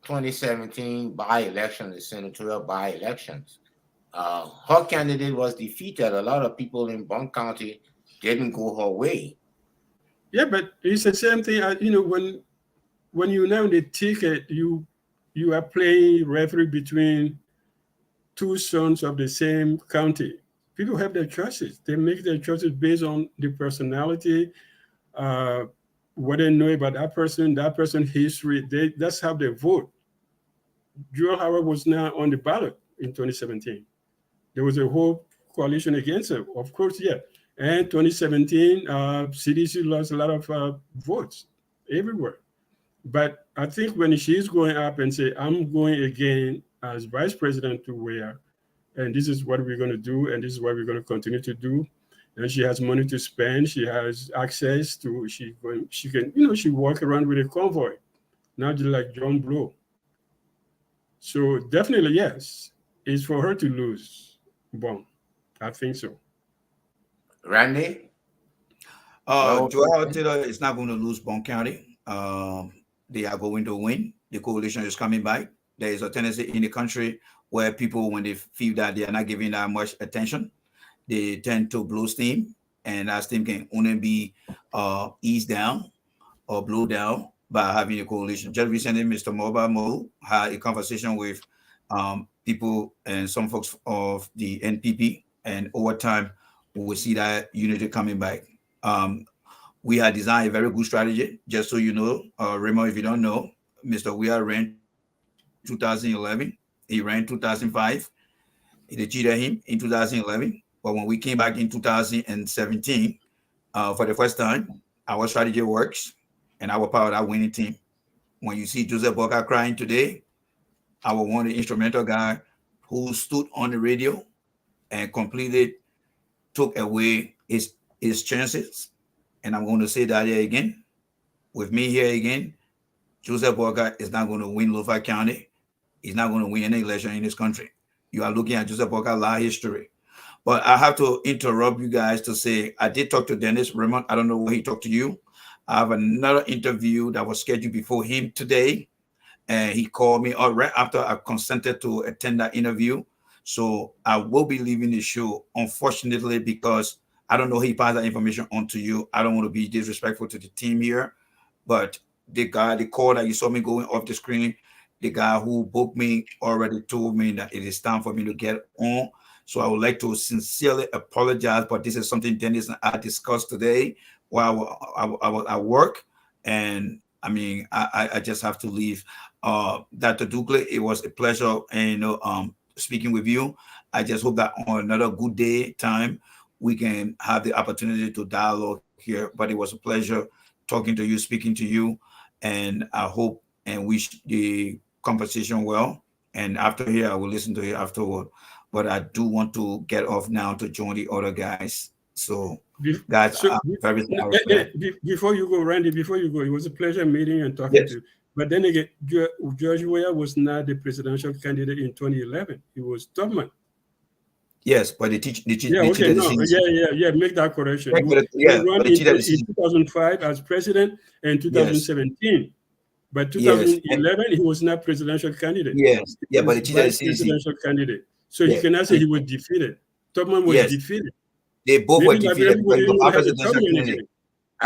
2017 by-election, the senatorial by-elections, her candidate was defeated. A lot of people in Bong County didn't go her way. Yeah, but it's the same thing. When you know the ticket, you are playing referee between two sons of the same county. People have their choices. They make their choices based on the personality, what they know about that person's history. That's how they vote. Joel Howard was not on the ballot in 2017. There was a whole coalition against him. Of course, yeah. And 2017, CDC lost a lot of votes everywhere. But I think when she's going up and say, I'm going again as vice president to where, and this is what we're going to do, and this is what we're going to continue to do. And she has money to spend. She has access to, she can, she walk around with a convoy, not just like John Blow. So definitely, yes, it's for her to lose. Bong, I think so. Randy? Joel Taylor is not going to lose Bong County. They are going to win. The coalition is coming back. There is a tendency in the country where people, when they feel that they are not giving that much attention, they tend to blow steam, and that steam can only be eased down or blow down by having a coalition. Just recently, Mr. Mobile Mo had a conversation with people and some folks of the NPP, and over time, we will see that unity coming back. We had designed a very good strategy, just so you know. Raymond, if you don't know, Mr. Weir ran 2011. He ran 2005. They cheated him in 2011. But when we came back in 2017, for the first time, our strategy works, and our part of that winning team. When you see Joseph Boca crying today, our one instrumental guy who stood on the radio and completely took away his chances. And I'm going to say that here again, with me here again, Joseph Boca is not going to win Lofa County. He's not going to win any election in this country. You are looking at Joseph Boca's life history. But I have to interrupt you guys to say, I did talk to Dennis Raymond. I don't know where he talked to you. I have another interview that was scheduled before him today. And he called me right after I consented to attend that interview. So I will be leaving the show, unfortunately, because I don't know he passed that information on to you. I don't want to be disrespectful to the team here. But the call that you saw me going off the screen, the guy who booked me already told me that it is time for me to get on. So I would like to sincerely apologize, but this is something Dennis and I discussed today while I was at work. And I mean, I just have to leave. Dr. Dukley, it was a pleasure, and speaking with you. I just hope that on another good day time, we can have the opportunity to dialogue here. But it was a pleasure talking to you, speaking to you, and I hope and wish the conversation well. And after here, I will listen to it afterward. But I do want to get off now to join the other guys. So, guys, very sorry. Before you go, Randy, before you go, it was a pleasure meeting and talking to you. But then again, George Weah was not the presidential candidate in 2011. It was Tubman. Yes, but they cheated. Make that correction. He ran in 2005 as president and 2017. Yes. But 2011, he was not presidential candidate. Yes, but they cheated the presidential candidate. So you cannot say he was defeated. Tubman was defeated. They both were defeated. But you are presidential candidate.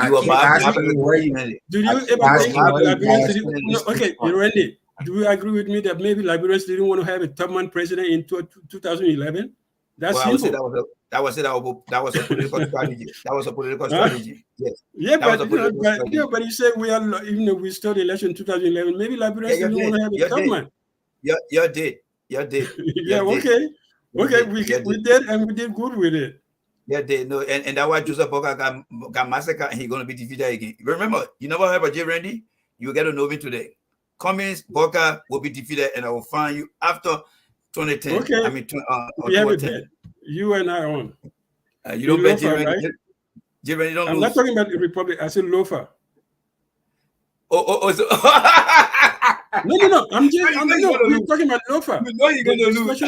You are candidate. Do you ever think Liberians? Okay, Randy, do you agree with me that maybe Liberians didn't want to have a Tubman president in 2011? That's simple. That was a political strategy. That was a political strategy. Yes. Yeah, but you said we are, even though we started election in 2011, maybe Liberians didn't want to have a Tubman. You did. Yeah, okay. Okay, we did, and we did good with it. Yeah, they know, and that's why Joseph Boca got massacred, and he's going to be defeated again. Remember, you never heard about J. Randy? You get to know me today. Cummings, Boca will be defeated, and I will find you after 2010. Okay. I mean, we have a bet. You and I on. You don't bet J. Randy. Right? J. Randy don't I'm lose. not talking about the Republic. I said Lofa. So No. We're talking about Lofa. You know you're going to lose.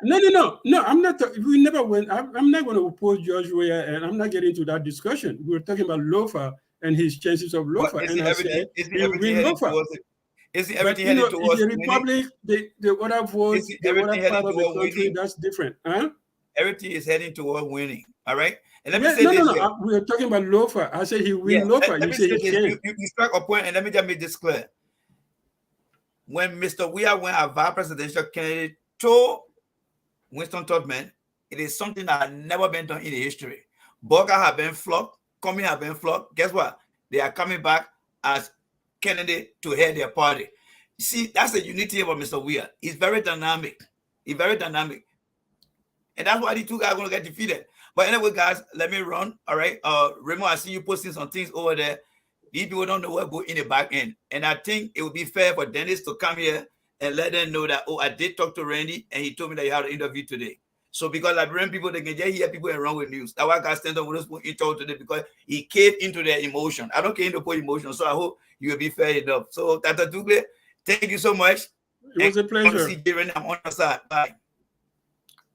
No. I'm not. We never went. I'm not going to oppose George Weah, and I'm not getting into that discussion. We were talking about Lofa and his chances of But Lofa, and I said isn't he will everything win heading Lofa. towards it? Isn't But everything heading in towards the winning? Republic, the other votes, Isn't the everything other heading part of the toward country, winning? that's different, huh? Everything is heading toward winning. All right. And let me Yeah, say this here. We are talking about Lofa. I said he Yeah. win Lofa. Let You me say say he this. can't. You struck a point, and let me just make this clear. When Mr. Weah went as vice presidential candidate to Winston Tubman, it is something that had never been done in the history. Burger have been flogged, Comey have been flogged. Guess what? They are coming back as candidate to head their party. See, that's the unity about Mr. Weah. He's very dynamic. He's very dynamic. And that's why the two guys are going to get defeated. But anyway, guys, let me run. All right. Raymond, I see you posting some things over there. These people don't know what go in the back end. And I think it would be fair for Dennis to come here and let them know that, I did talk to Randy and he told me that you had an interview today. So because Liberian people, they can just hear people and run with news. That's why I stand up with us in talk today, because he caved into their emotion. I don't care into emotion. So I hope you will be fair enough. So Tata Dugle, thank you so much. It was a pleasure. See you, Randy. I'm on your side. Bye.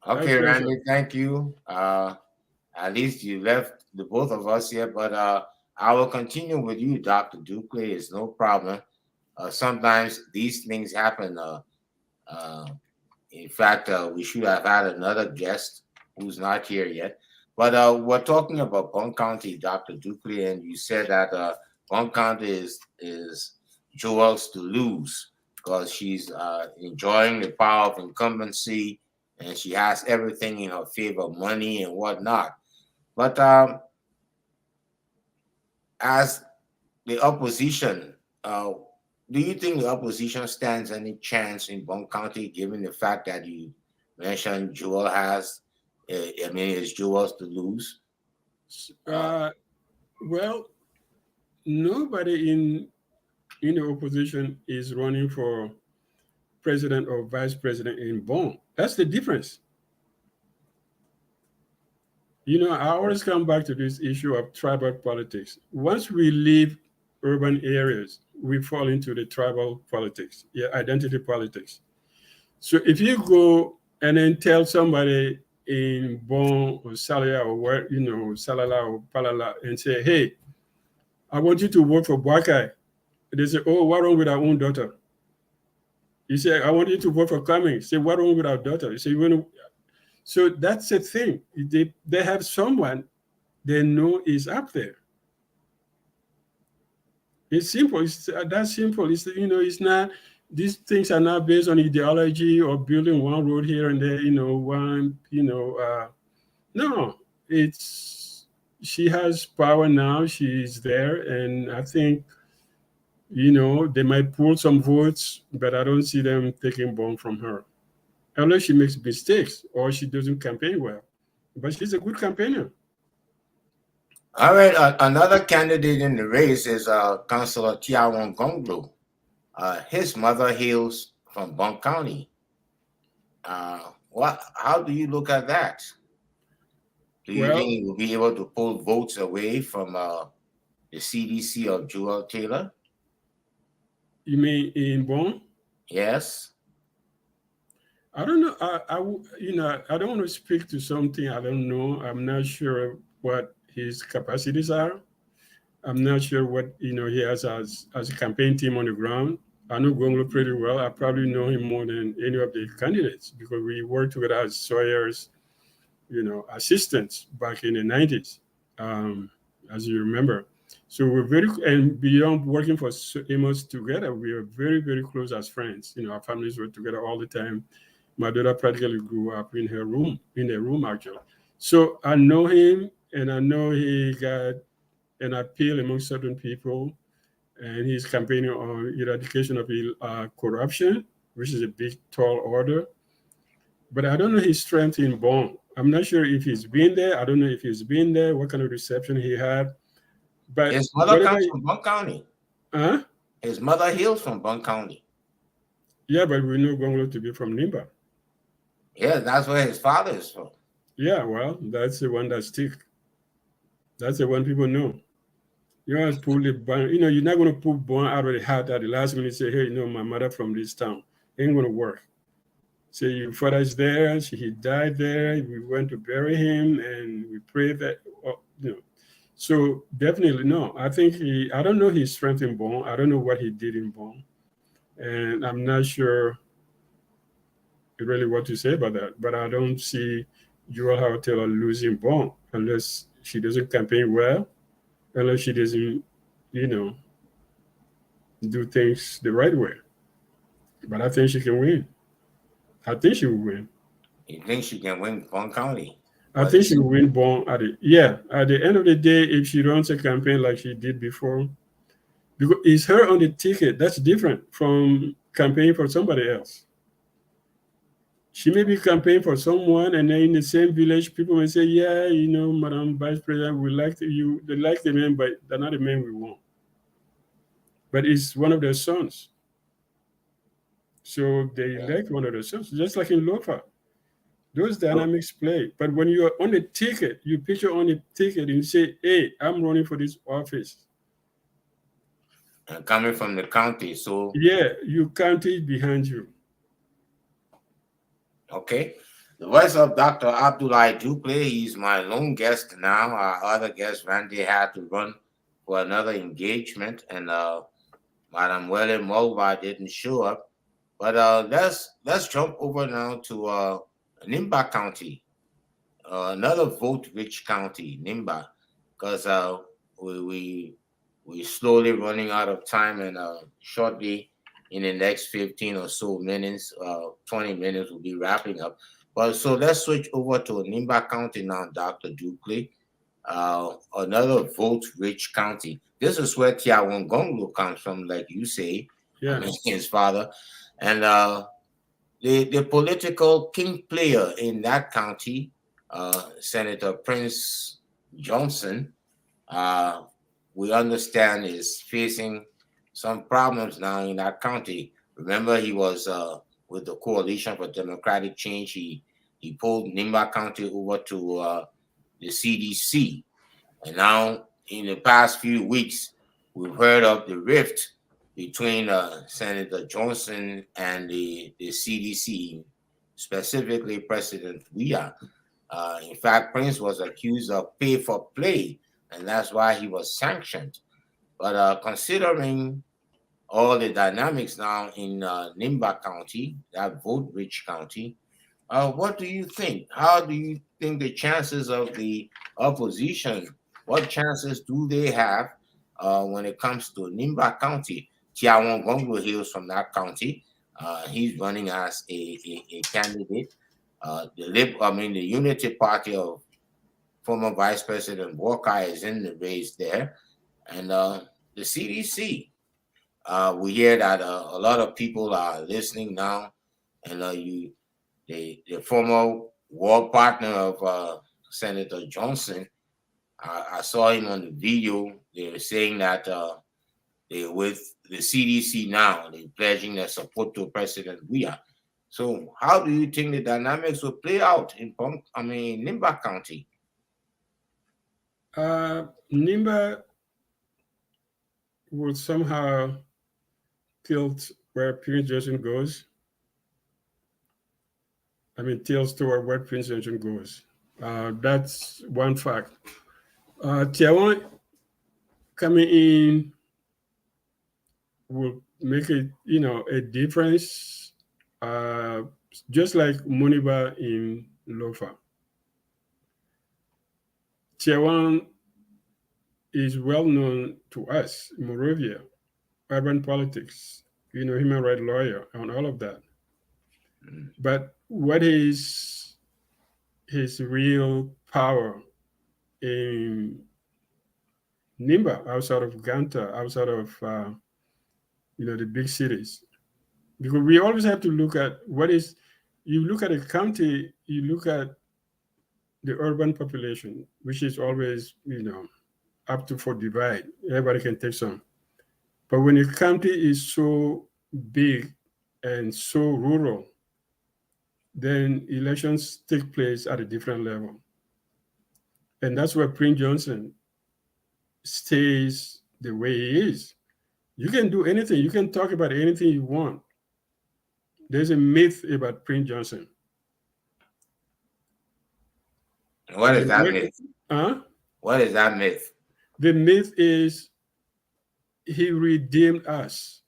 Okay, Randy, thank you. At least you left the both of us here, but I will continue with you, Dr. Ducle. It's no problem. Sometimes these things happen. In fact, we should have had another guest who's not here yet. But we're talking about Bong County, Dr. Ducle, and you said that Bong County is Joel's to lose because she's enjoying the power of incumbency and she has everything in her favor, money and whatnot. But as the opposition, do you think the opposition stands any chance in Bong County, given the fact that you mentioned Joel has, it's Joel's to lose? Well, nobody in the opposition is running for president or vice president in Bong. That's the difference. I always come back to this issue of tribal politics. Once we leave urban areas, we fall into the tribal politics, identity politics. So if you go and then tell somebody in Bong or Salia or where, Salala or Palala and say, hey, I want you to vote for Bwakai. They say, oh, what's wrong with our own daughter? You say, I want you to vote for Cummings. Say, what's wrong with our daughter? You say, so that's the thing. They have someone they know is up there. It's simple. It's that simple. It's not. These things are not based on ideology or building one road here and there. No. She has power now. She's there, and I think they might pull some votes, but I don't see them taking Bong from her. Unless she makes mistakes or she doesn't campaign well. But she's a good campaigner. All right. Another candidate in the race is Councilor Tiawon Gonglo. His mother hails from Bong County. How do you look at that? Do you think he will be able to pull votes away from the CDC of Joel Taylor? You mean in Bong? Yes. I don't know. I don't want to speak to something I don't know. I'm not sure what his capacities are. I'm not sure what he has as a campaign team on the ground. I know Gonglo pretty well. I probably know him more than any of the candidates because we worked together as Sawyer's, assistants back in the 90s, as you remember. So and beyond working for Amos together, we are very, very close as friends. Our families were together all the time. My daughter practically grew up in her room actually. So I know him, and I know he got an appeal among certain people, and he's campaigning on eradication of corruption, which is a big, tall order. But I don't know his strength in Bong. I'm not sure if he's been there. I don't know if he's been there, what kind of reception he had. But his mother comes from Bong County. Huh? His mother hails from Bong County. Yeah, but we know Gonglo to be from Nimba. Yeah, that's where his father is from. Yeah, well, that's the one that sticks. That's the one people know. You want to pull the bond, you're not going to pull Bond out of the hat at the last minute and say, hey, my mother from this town. Ain't going to work. say your father is there, he died there, we went to bury him, and we pray that, So definitely no. I think I don't know his strength in Bong. I don't know what he did in Bong. And I'm not sure really what to say about that. But I don't see Joel Howard Taylor losing Bong unless she doesn't campaign well, unless she doesn't, do things the right way. But I think she can win. I think she will win. You think she can win Bong County? I think she will win Bong at the end of the day, if she runs a campaign like she did before, because it's her on the ticket. That's different from campaigning for somebody else. She may be campaigning for someone, and then in the same village, people may say, "Yeah, Madam Vice President, we like you. They like the man, but they're not the man we want." But it's one of their sons, so they elect one of their sons, just like in Lofa. Those dynamics play. But when you're on the ticket, you picture on the ticket and you say, "Hey, I'm running for this office." And coming from the county, so yeah, you county behind you. Okay. The voice of Dr. Abdullah Duple. He's my lone guest now. Our other guest, Randy, had to run for another engagement, and Madam Welle Mulva didn't show up. But let's jump over now to Nimba County, another vote-rich county, Nimba, because we slowly running out of time, and shortly in the next 15 or so minutes, 20 minutes, we'll be wrapping up. But so let's switch over to Nimba County now, Dr. Dukley. Another vote-rich county. This is where Tiawongonglo comes from, like you say, his father. And the political king player in that county, Senator Prince Johnson, we understand is facing some problems now in that county. Remember, he was with the Coalition for Democratic Change. He pulled Nimba County over to the CDC. And now, in the past few weeks, we've heard of the rift between Senator Johnson and the CDC, specifically President Weah. In fact, Prince was accused of pay for play, and that's why he was sanctioned. But considering all the dynamics now in Nimba County, that vote-rich county, what do you think? How do you think the chances of the opposition, what chances do they have when it comes to Nimba County? Tiawongonglo hails from that county. He's running as a candidate. The Unity Party of former Vice President Walker is in the race there. And the CDC, we hear that a lot of people are listening now, and the former war partner of Senator Johnson, I saw him on the video. They were saying that they're with the CDC now. They're pledging their support to President Weah. So, how do you think the dynamics will play out in Nimba County? Nimba will somehow tilt where Prince Johnson goes. Tilts toward where Prince Johnson goes. That's one fact. Tiawan coming in will make a difference, just like Muniba in Lofa. Tiawan is well known to us, Moravia, urban politics, human rights lawyer, and all of that. But what is his real power in Nimba, outside of Ganta, outside of the big cities? Because we always have to look at you look at a county, you look at the urban population, which is always up to for divide. Everybody can take some. But when a county is so big and so rural, then elections take place at a different level. And that's where Prince Johnson stays the way he is. You can do anything. You can talk about anything you want. There's a myth about Prince Johnson. What is that myth? Huh? What is that myth? The myth is he redeemed us.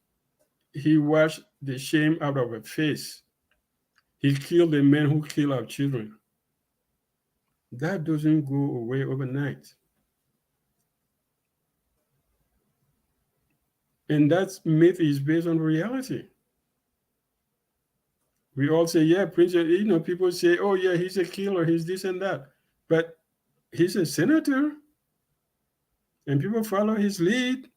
He washed the shame out of our face. He killed the men who kill our children. That doesn't go away overnight. And that myth is based on reality. We all say, yeah, Prince, people say, oh, yeah, he's a killer, he's this and that. But he's a senator, and people follow his lead.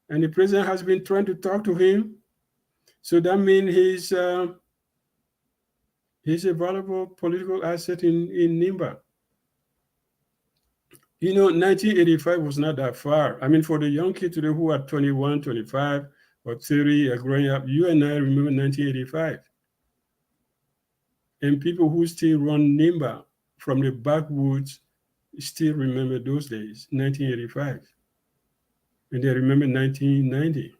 And the president has been trying to talk to him. So that means he's a valuable political asset in Nimba. 1985 was not that far. I mean, for the young kids today who are 21, 25, or 30 are growing up, you and I remember 1985. And people who still run Nimba from the backwoods still remember those days, 1985. And they remember 1990.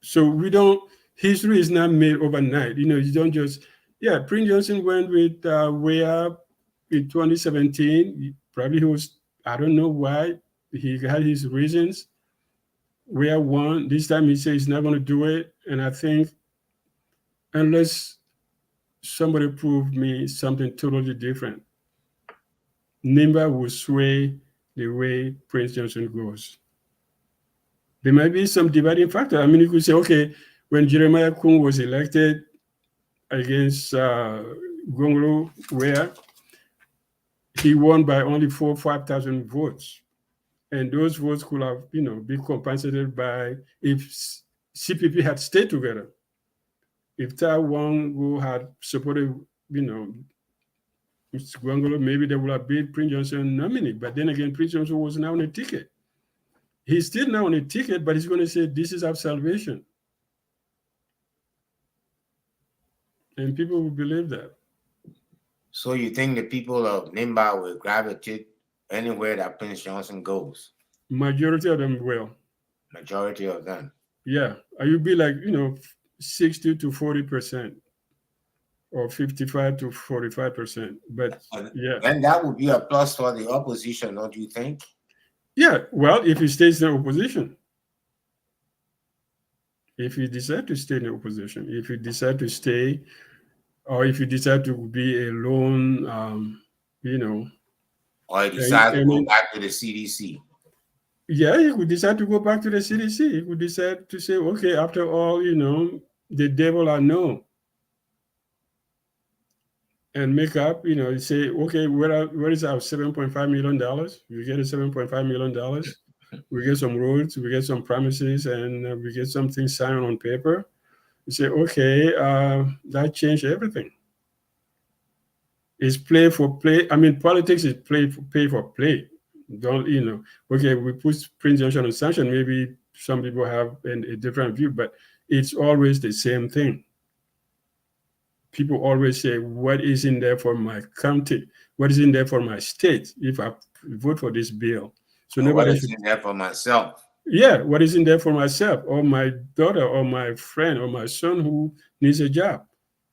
So history is not made overnight. You don't just, Prince Johnson went with way up in 2017. Probably he was, I don't know why, he had his reasons. Where won, this time he says he's not going to do it. And I think unless somebody prove me something totally different, Nimba will sway the way Prince Johnson goes. There might be some dividing factor. I mean, you could say, okay, when Jeremiah Kun was elected against Gonglo, where he won by only 4,000 or 5,000 votes. And those votes could have, been compensated by if CPP had stayed together. If Tai Wong had supported, Mr. Gwangolo, maybe they would have been Prince Johnson nominee. But then again, Prince Johnson was now on a ticket. He's still now on a ticket, but he's going to say, this is our salvation. And people will believe that. So you think the people of Nimba will gravitate anywhere that Prince Johnson goes? Majority of them will. Majority of them. Yeah. You'll be like, 60 to 40%. Or 55 to 45%. But yeah. And that would be a plus for the opposition, don't you think? Yeah, well, if he stays in the opposition. If he decide to stay in the opposition, if he decide to stay, or if he decide to be a lone, Or he decide to go back to the CDC. Yeah, he could decide to go back to the CDC. He could decide to say, okay, after all, the devil I know. And make up, say, okay, where is our $7.5 million? We get a $7.5 million. We get some roads, we get some promises, and we get something signed on paper. You say, okay, that changed everything. It's play for play. I mean, politics is pay for play. Don't, okay, we put Prince Johnson on sanction. Maybe some people have a different view, but it's always the same thing. People always say, what is in there for my county? What is in there for my state if I vote for this bill? So nobody what is in there for myself? Yeah, what is in there for myself or my daughter or my friend or my son who needs a job?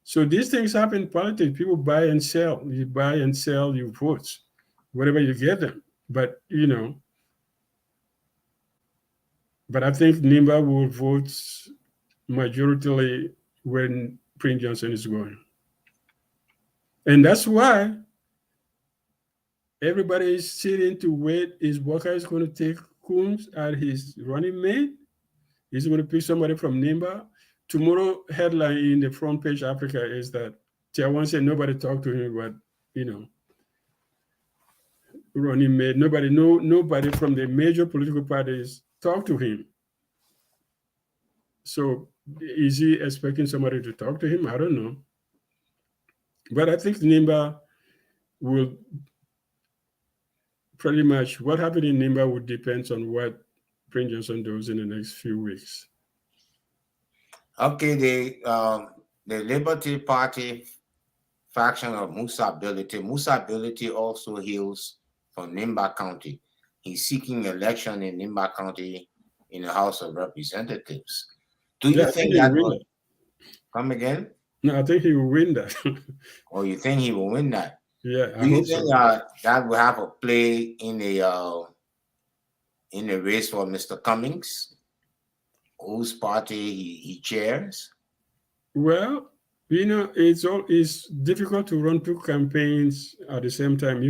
So these things happen in politics. People buy and sell. You buy and sell your votes, whatever you get them. But, but I think Nimba will vote majoritarily when Prince Johnson is going. And that's why everybody is sitting to wait. Is Walker is going to take Coons as his running mate? Is going to pick somebody from Nimba? Tomorrow headline in the front page Africa is that Tiawan said nobody talked to him about, running mate. Nobody from the major political parties talked to him. So is he expecting somebody to talk to him? I don't know. But I think Nimba will pretty much, what happened in Nimba would depend on what Prince Johnson does in the next few weeks. Okay, the Liberty Party faction of Musa Ability also hails from Nimba County. He's seeking election in Nimba County in the House of Representatives. Do you think that Come again? No, I think he will win that. Or you think he will win that? Yeah, I Do you hope think so. that will have a play in the race for Mr. Cummings, whose party he chairs? Well, it's difficult to run two campaigns at the same time.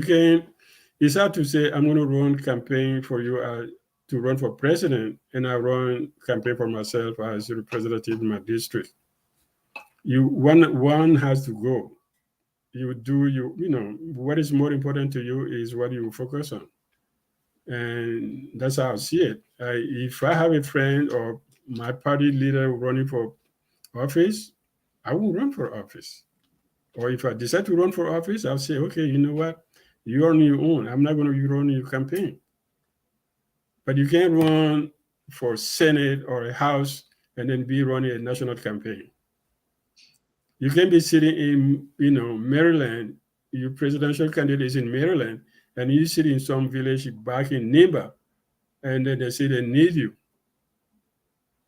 It's hard to say I'm going to run campaign for you to run for president, and I run campaign for myself as a representative in my district. One has to go. What is more important to you is what you focus on, and that's how I see it. If I have a friend or my party leader running for office, I will run for office. Or if I decide to run for office, I'll say, okay, you know what? You're on your own. I'm not going to run your campaign. But you can't run for Senate or a House and then be running a national campaign. You can be sitting in, Maryland. Your presidential candidate is in Maryland, and you sit in some village back in Nimba, and then they say they need you.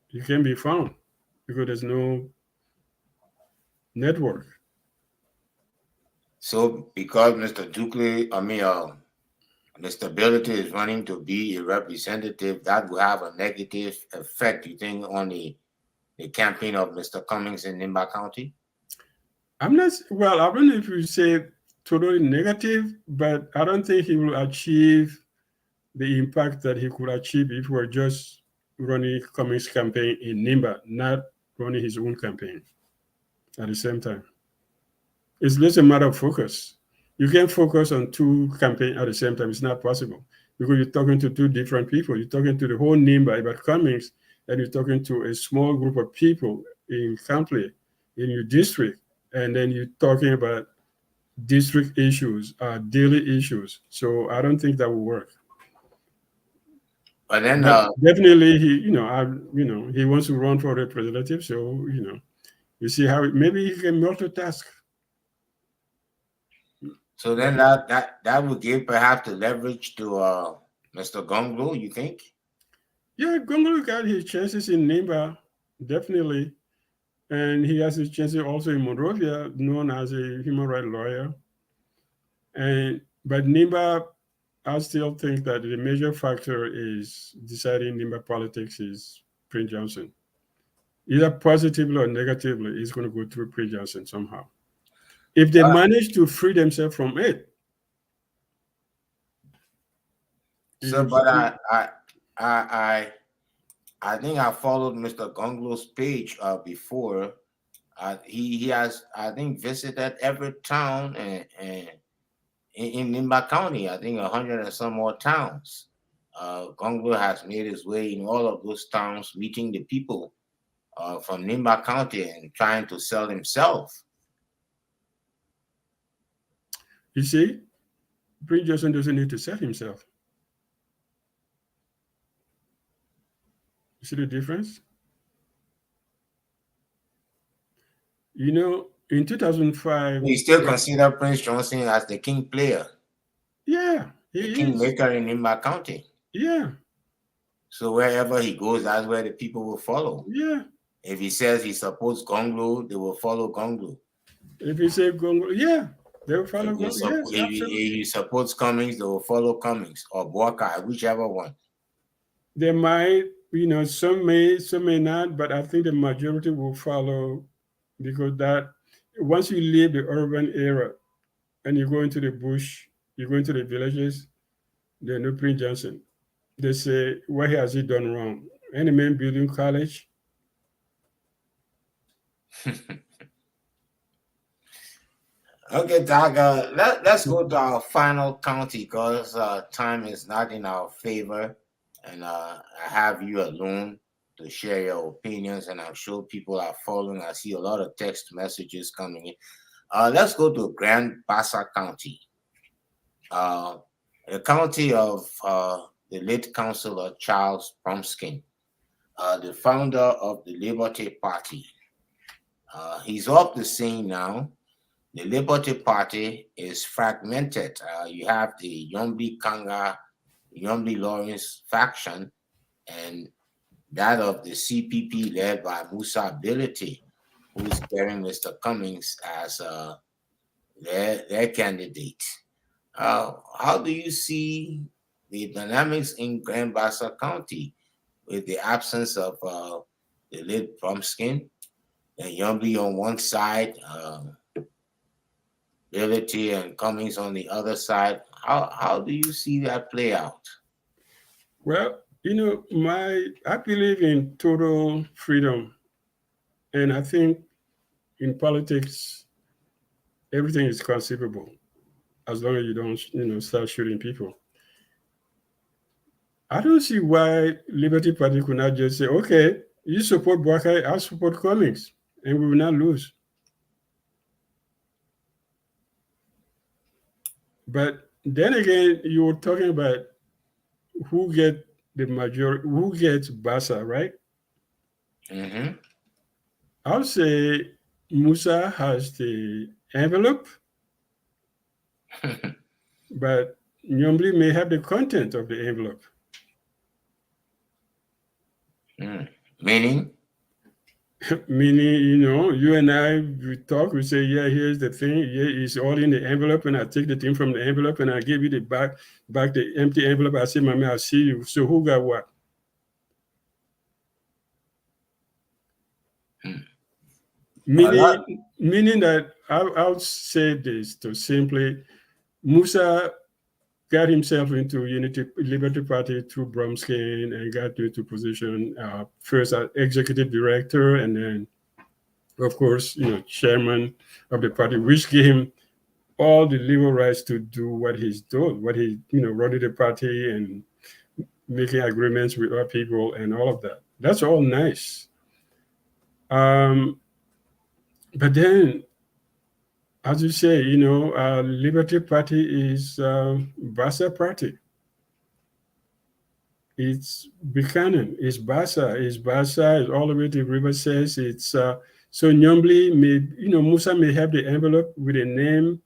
You can't be found because there's no network. So because Mr. Mr. Ability is running to be a representative, that will have a negative effect, you think, on the campaign of Mr. Cummings in Nimba County? I don't know if you say totally negative, but I don't think he will achieve the impact that he could achieve if he were just running Cummings' campaign in Nimba, not running his own campaign at the same time. It's just a matter of focus. You can't focus on two campaigns at the same time. It's not possible because you're talking to two different people. You're talking to the whole Nimba about Cummings, and you're talking to a small group of people in county, in your district, and then you're talking about district issues, daily issues. So I don't think that will work. But then, But definitely, he wants to run for representative. So you see how maybe he can multitask. so then that would give perhaps the leverage to Mr. Gonglo, you think? Yeah, Gongolo got his chances in Nimba, definitely. And he has his chances also in Monrovia, known as a human rights lawyer. But Nimba, I still think that the major factor is deciding Nimba politics is Prince Johnson. Either positively or negatively, it's going to go through Prince Johnson somehow. If they manage to free themselves from it. So, but I think I followed Mr. Gonglo's page before. He has, I think, visited every town in Nimba County. I think 100 and some more towns. Gonglo has made his way in all of those towns, meeting the people from Nimba County and trying to sell himself. You see, Prince Johnson doesn't need to sell himself. You see the difference? In 2005... We still consider Prince Johnson as the king player. Yeah, the kingmaker in Nimba County. Yeah. So wherever he goes, that's where the people will follow. Yeah. If he says he supports Gonglo, they will follow Gonglo. If he says Gonglo, yeah, they will follow Gonglo. Yes, if he supports Cummings, they will follow Cummings or Boakai, whichever one. They might, some may not, but I think the majority will follow, because that once you leave the urban area and you go into the bush, you go into the villages, they know Prince Johnson. They say, what has he done wrong? Any man building college? Okay, Doc, let's go to our final county because time is not in our favor. And I have you alone to share your opinions, and I'm sure people are following. I see a lot of text messages coming in. Let's go to Grand Bassa County. The county of the late Councilor Charles Bromskin, the founder of the Liberty Party. He's off the scene now. The Liberty Party is fragmented. You have the Yombi Kanga, Yombi Lawrence faction, and that of the CPP led by Musa Ability. who's carrying Mr. Cummings as their candidate. How do you see the dynamics in Grand Bassa County with the absence of the late Brumskin and Yumby on one side, Ability and Cummings on the other side? How do you see that play out? Well, I believe in total freedom, and I think in politics everything is conceivable as long as you don't, start shooting people. I don't see why Liberty Party could not just say, okay, you support Buakai, I'll support Cummings, and we will not lose. But then again, you were talking about who get the majority, who gets Bassa, right? Mm-hmm. I'll say Musa has the envelope, but Nyombli may have the content of the envelope. Meaning? Meaning, you and I, we talk, we say, yeah, here's the thing, yeah, it's all in the envelope, and I take the thing from the envelope and I give you the back the empty envelope. I say, Mommy, I'll see you. So who got what? Meaning that I'll say this to simply, Musa got himself into Liberty Party through Brumskin and got into position first as executive director, and then, of course, chairman of the party, which gave him all the legal rights to do what he's doing, what he, running the party and making agreements with other people and all of that. That's all nice. But then, as you say, Liberty Party is Bassa Party. It's Buchanan, it's Bassa, it's all the way to River says it's so Nyombli may, Musa may have the envelope with a name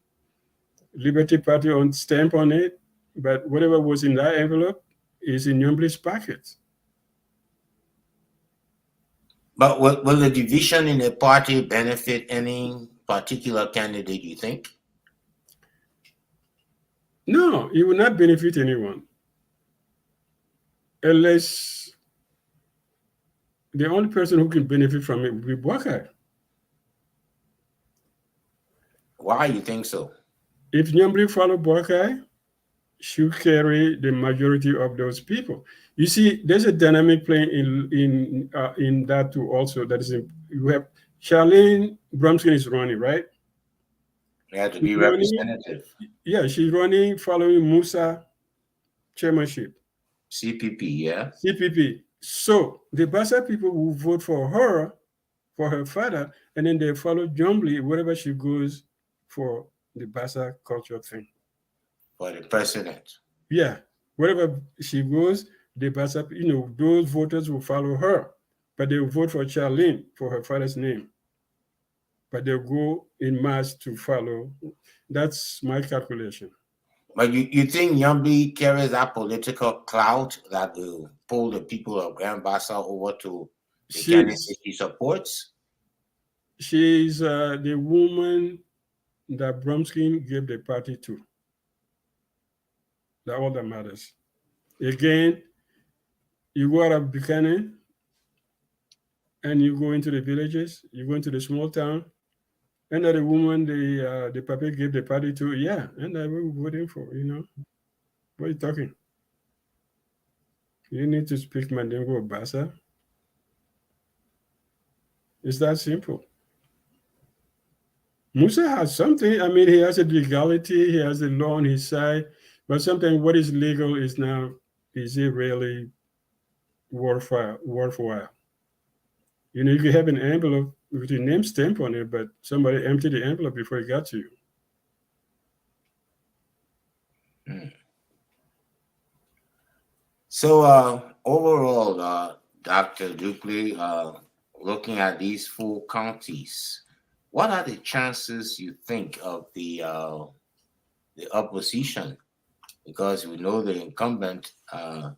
Liberty Party on stamp on it, but whatever was in that envelope is in Nyombli's pocket. But will the division in the party benefit any particular candidate, you think? No, it will not benefit anyone. Unless the only person who can benefit from it will be Buakai. Why you think so? If Nyombli follow Buakai, she'll carry the majority of those people. You see, there's a dynamic playing in that too. Also, that is you have Charlene Brumskin is running, right? They have to be representative. Yeah, she's running following Musa chairmanship. CPP, yeah. CPP. So the Bassa people will vote for her, for her father, and then they follow Nyombli wherever she goes for the Bassa culture thing. For the president. Yeah, wherever she goes, the Bassa, those voters will follow her, but they will vote for Charlene for her father's name. But they'll go in mass to follow. That's my calculation. But you think Yumbi carries that political clout that will pull the people of Grand Bassa over to the candidate he supports? She's the woman that Brumskin gave the party to. That's all that matters. Again, you go out of Buchanan and you go into the villages, you go into the small town, and the woman the papa gave the party to, yeah, and I will voting for, What are you talking? You need to speak Mandingo or Bassa. It's that simple. Musa has something. I mean, he has a legality, he has the law on his side, but sometimes what is legal is it really worthwhile? You can have an envelope with your name stamp on it, but somebody emptied the envelope before it got to you. So overall, Dr. Dukley, looking at these 4 counties, what are the chances you think of the opposition? Because we know the incumbent will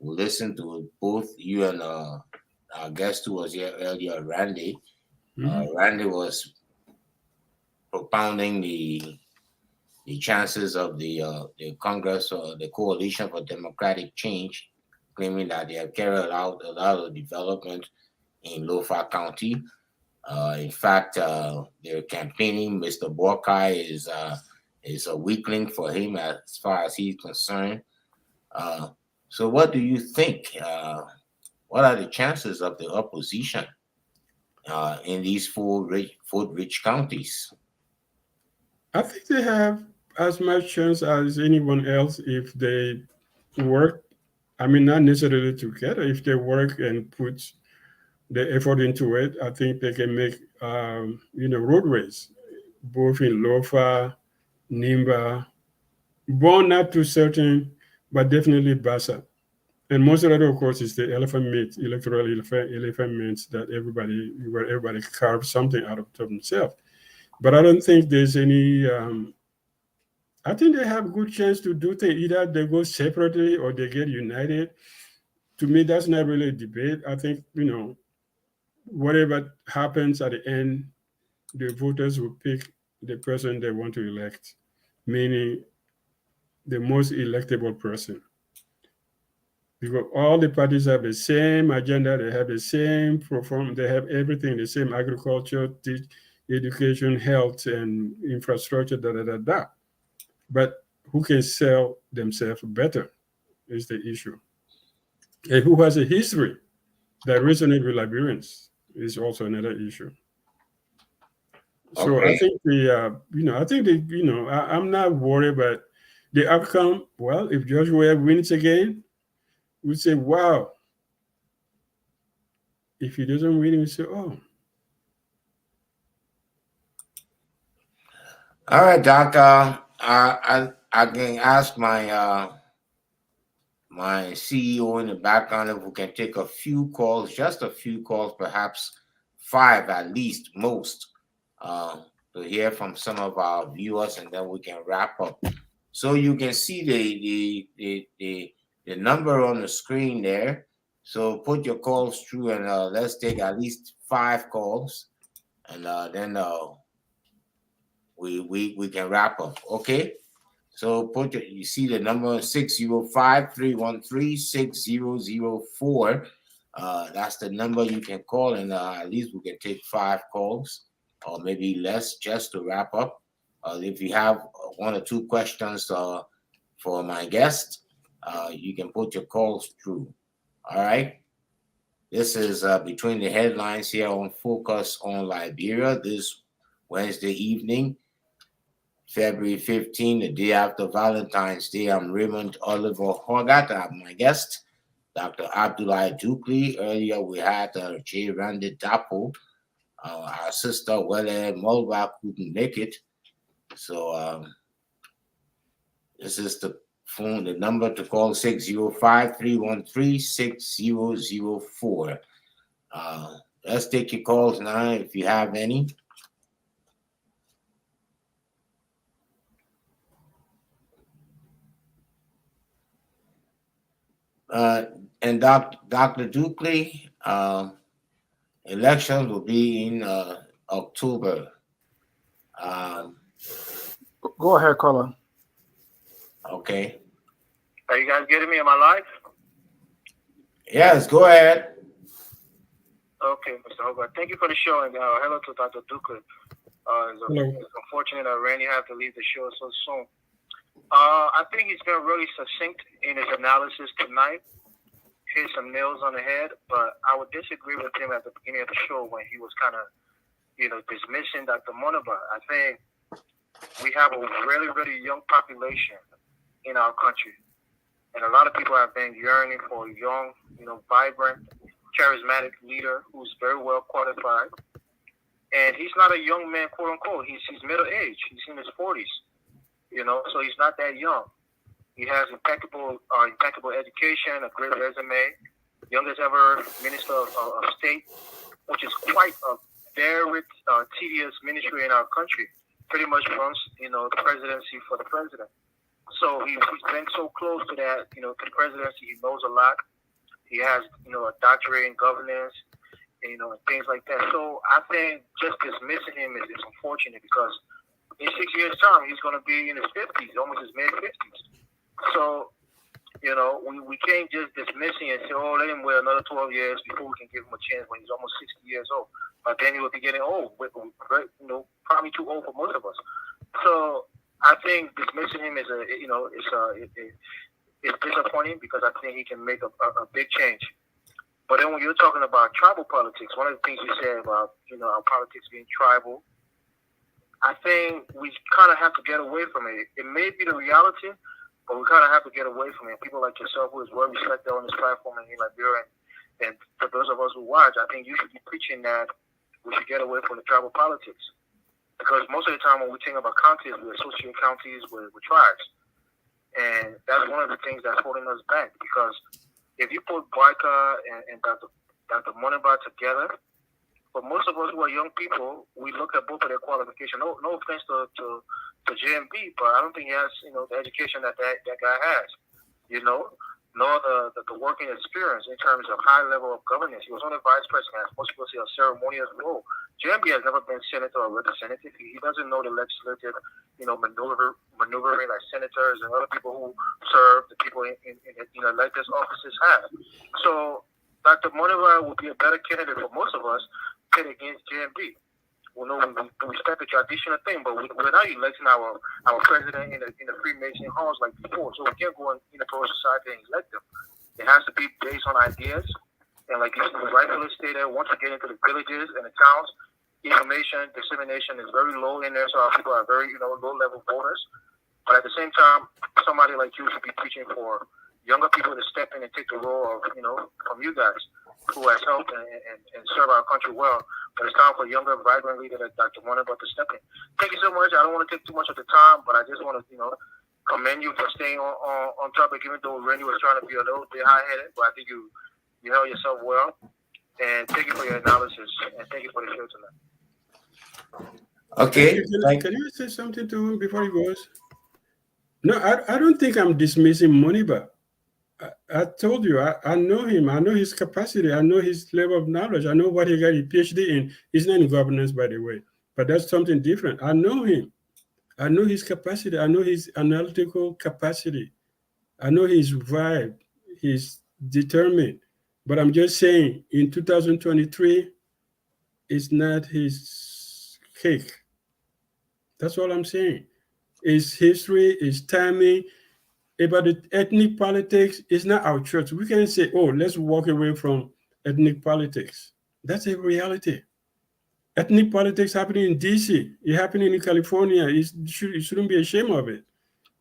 listen to both you and our guest who was here earlier, Randy. Randy was propounding the chances of the Congress or the Coalition for Democratic Change, claiming that they have carried out a lot of development in Lofa County. In fact, they're campaigning. Mr. Borkai is a weakling for him as far as he's concerned. So, what do you think? What are the chances of the opposition in these four rich counties? I think they have as much chance as anyone else if they work. I mean, not necessarily together. If they work and put the effort into it, I think they can make, roadways, both in Lofa, Nimba, Bong not too certain, but definitely Bassa. And most of that, of course, is the elephant meat, electoral elephant meat that where everybody carves something out of themselves. But I don't think there's any. I think they have a good chance to do things. Either they go separately or they get united. To me, that's not really a debate. I think whatever happens at the end, the voters will pick the person they want to elect, meaning the most electable person. Because all the parties have the same agenda, they have the same perform, they have everything, the same agriculture, education, health, and infrastructure, da da da da. But who can sell themselves better is the issue. And who has a history that resonates with Liberians is also another issue. So I Okay. think I'm not worried about the outcome. Well, if George Weah wins again, we say, wow. If he doesn't win, we say, oh. All right, Doc. I can ask my CEO in the background if we can take a few calls, just a few calls, perhaps 5 at least, most, to hear from some of our viewers, and then we can wrap up. So you can see the number on the screen there. So put your calls through, and let's take at least 5 calls, and then we can wrap up. Okay. So you see the number 605-313-6004. That's the number you can call, and at least we can take 5 calls or maybe less just to wrap up. If you have 1 or 2 questions for my guest, you can put your calls through. All right. This is Between the Headlines here on Focus on Liberia this Wednesday evening, February 15, the day after Valentine's Day. I'm Raymond Oliver Hogat. I'm my guest, Dr. Abdullah Dukli. Earlier, we had J. Randy Dapo. Our sister, Wele Mulva, couldn't make it. So this is the number to call, 605-313-6004. Let's take your calls now if you have any. And Dr. Dukli, elections will be in October. Go ahead, caller. Okay. Are you guys getting me? Am I live? Yes, go ahead. Okay, Mr. Hobart. Thank you for the show, and hello to Dr. Dukli. It's unfortunate that Randy had to leave the show so soon. I think he's been really succinct in his analysis tonight. Hit some nails on the head, but I would disagree with him at the beginning of the show when he was kind of, dismissing Dr. Monaba. I think we have a really, really young population in our country, and a lot of people have been yearning for a young, vibrant, charismatic leader who's very well qualified. And he's not a young man, quote unquote. He's middle age. He's in his 40s. So he's not that young. He has impeccable education, a great resume, youngest ever minister of state, which is quite a very tedious ministry in our country. Pretty much runs, the presidency for the president. So he's been so close to that, to the presidency. He knows a lot. He has, a doctorate in governance, and things like that. So I think just dismissing him is unfortunate because in 6 years' time he's going to be in his 50s, almost his mid-50s. So we can't just dismiss him and say, oh, let him wait another 12 years before we can give him a chance when he's almost 60 years old. But then he will be getting old, probably too old for most of us. So I think dismissing him is it's disappointing because I think he can make a big change. But then when you're talking about tribal politics, one of the things you said about our politics being tribal, I think we kind of have to get away from it. It may be the reality, but we kind of have to get away from it. People like yourself, who is well respected on this platform in Liberia, and for those of us who watch, I think you should be preaching that we should get away from the tribal politics. Because most of the time when we think about counties, we associate counties with tribes. And that's one of the things that's holding us back. Because if you put Boyka and Dr. Moniba together, for most of us who are young people, we look at both of their qualifications. No offense to JMB, but I don't think he has the education that guy has. Nor the working experience in terms of high level of governance. He was only vice president, as most people say, a ceremonious role. JMB has never been senator or representative. He doesn't know the legislative, maneuvering like senators and other people who serve the people in elected offices have. So Dr. Moniba will be a better candidate for most of us pit against JMB. We respect the traditional thing, but we're not electing our president in the Freemason halls like before. So we can't go in the pro society and elect them. It has to be based on ideas. And like you rightfully stated, once we get into the villages and the towns, information dissemination is very low in there, so our people are very low-level voters. But at the same time, somebody like you should be preaching for younger people to step in and take the role of from you guys who has helped and serve our country well. But it's time for a younger, vibrant leader like Dr. Moniba to step in. Thank you so much. I don't want to take too much of the time, but I just want to commend you for staying on topic, even though Randy was trying to be a little bit high-headed. But I think you held yourself well. And thank you for your analysis. And thank you for the show tonight. Okay. Can you say something to him before he goes? No, I don't think I'm dismissing Moniba. I told you, I know him. I know his capacity. I know his level of knowledge. I know what he got his PhD in. He's not in governance, by the way. But that's something different. I know him. I know his capacity. I know his analytical capacity. I know his vibe. He's determined. But I'm just saying, in 2023, it's not his cake. That's all I'm saying. It's history, it's timing. About the ethnic politics, it's not our church. We can say, oh, let's walk away from ethnic politics. That's a reality. Ethnic politics happening in DC, it's happening in California. You shouldn't be ashamed of it.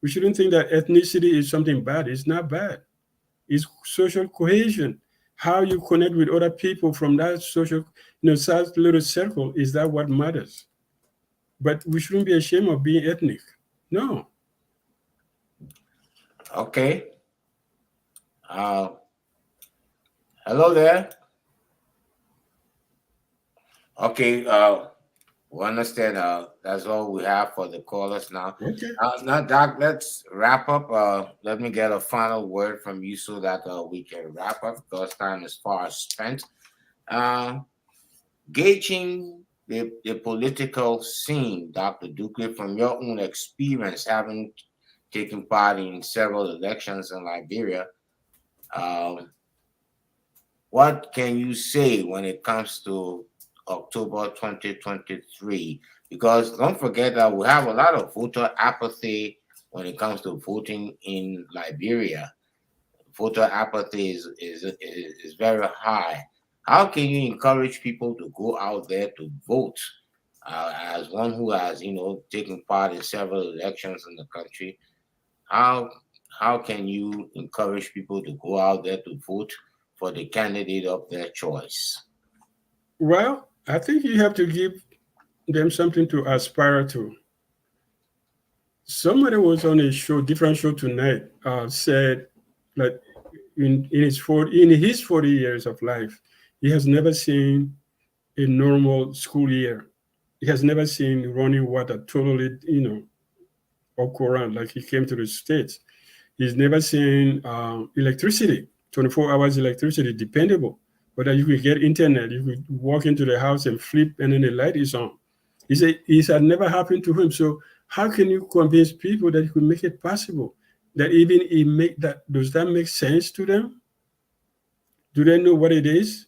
We shouldn't think that ethnicity is something bad. It's not bad. It's social cohesion. How you connect with other people from that social, such little circle, is that what matters? But we shouldn't be ashamed of being ethnic. No. Okay. Hello there. Okay. We understand. That's all we have for the callers now. Okay. Now, Doc, let's wrap up. Let me get a final word from you so that we can wrap up because time is far spent. Gauging the political scene, Dr. Duque, from your own experience, having taken part in several elections in Liberia, what can you say when it comes to October 2023? Because don't forget that we have a lot of voter apathy when it comes to voting in Liberia. Voter apathy is very high. How can you encourage people to go out there to vote? As one who has, taken part in several elections in the country, how can you encourage people to go out there to vote for the candidate of their choice? Well, I think you have to give them something to aspire to. Somebody was on a different show tonight, said that in his 40 years of life, he has never seen a normal school year. He has never seen running water totally, occurrent like he came to the States. He's never seen electricity, 24 hours electricity, dependable. or that you could get internet. You could walk into the house and flip, and then the light is on. He said it had never happened to him. So how can you convince people that you could make it possible? That even it make that, does that make sense to them? Do they know what it is?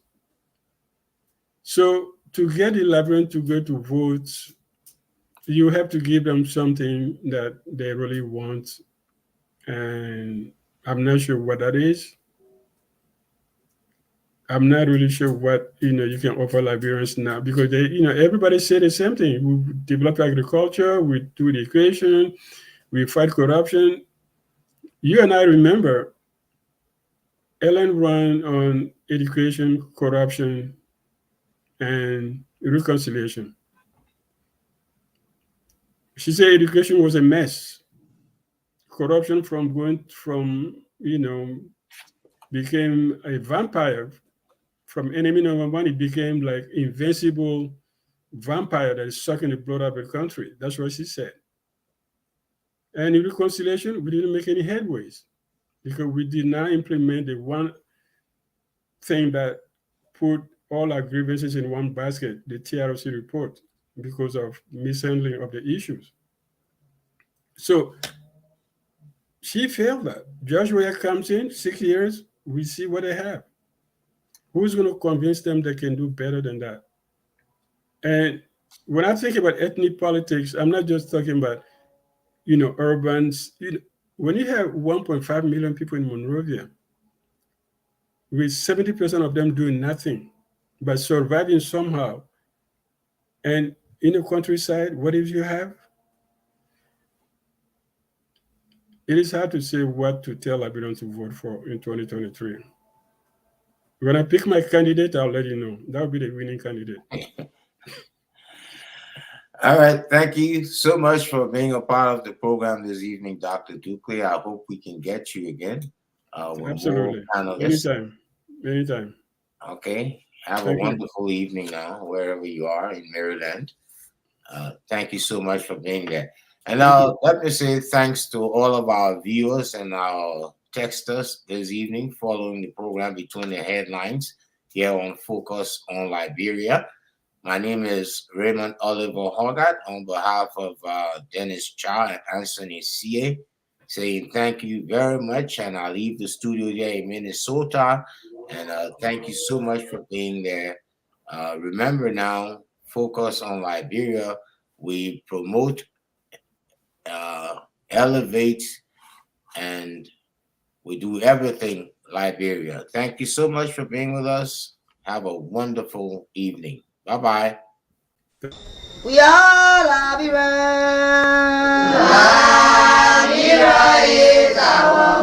So to get the Liberians to go to vote, you have to give them something that they really want. And I'm not sure what that is. I'm not really sure what you can offer Liberians now, because they, everybody say the same thing. We develop agriculture, we do the education, we fight corruption. You and I remember Ellen ran on education, corruption, and reconciliation. She said education was a mess. Corruption became a vampire. From enemy number one, it became like invincible vampire that is sucking the blood out of the country. That's what she said. And in reconciliation, we didn't make any headways because we did not implement the one thing that put all our grievances in one basket, the TROC report, because of mishandling of the issues. So she failed that. Joshua comes in, 6 years, we see what they have. Who's going to convince them they can do better than that? And when I think about ethnic politics, I'm not just talking about, urbans. When you have 1.5 million people in Monrovia, with 70% of them doing nothing, but surviving somehow, and in the countryside, what if you have? It is hard to say what to tell Liberians to vote for in 2023. When I pick my candidate, I'll let you know. That will be the winning candidate. All right. Thank you so much for being a part of the program this evening, Dr. Duque. I hope we can get you again. Absolutely. Anytime. Okay. Have a wonderful evening now, wherever you are in Maryland. Thank you so much for being there. And now let me say thanks to all of our viewers and our texters this evening following the program Between the Headlines here on Focus on Liberia. My name is Raymond Oliver Hogarth on behalf of Dennis Cha and Anthony C.A. saying thank you very much, and I'll leave the studio here in Minnesota. And thank you so much for being there. Remember now, Focus on Liberia. We promote, elevate, and we do everything Liberia. Thank you so much for being with us. Have a wonderful evening. Bye-bye. We are Liberia. Liberia is our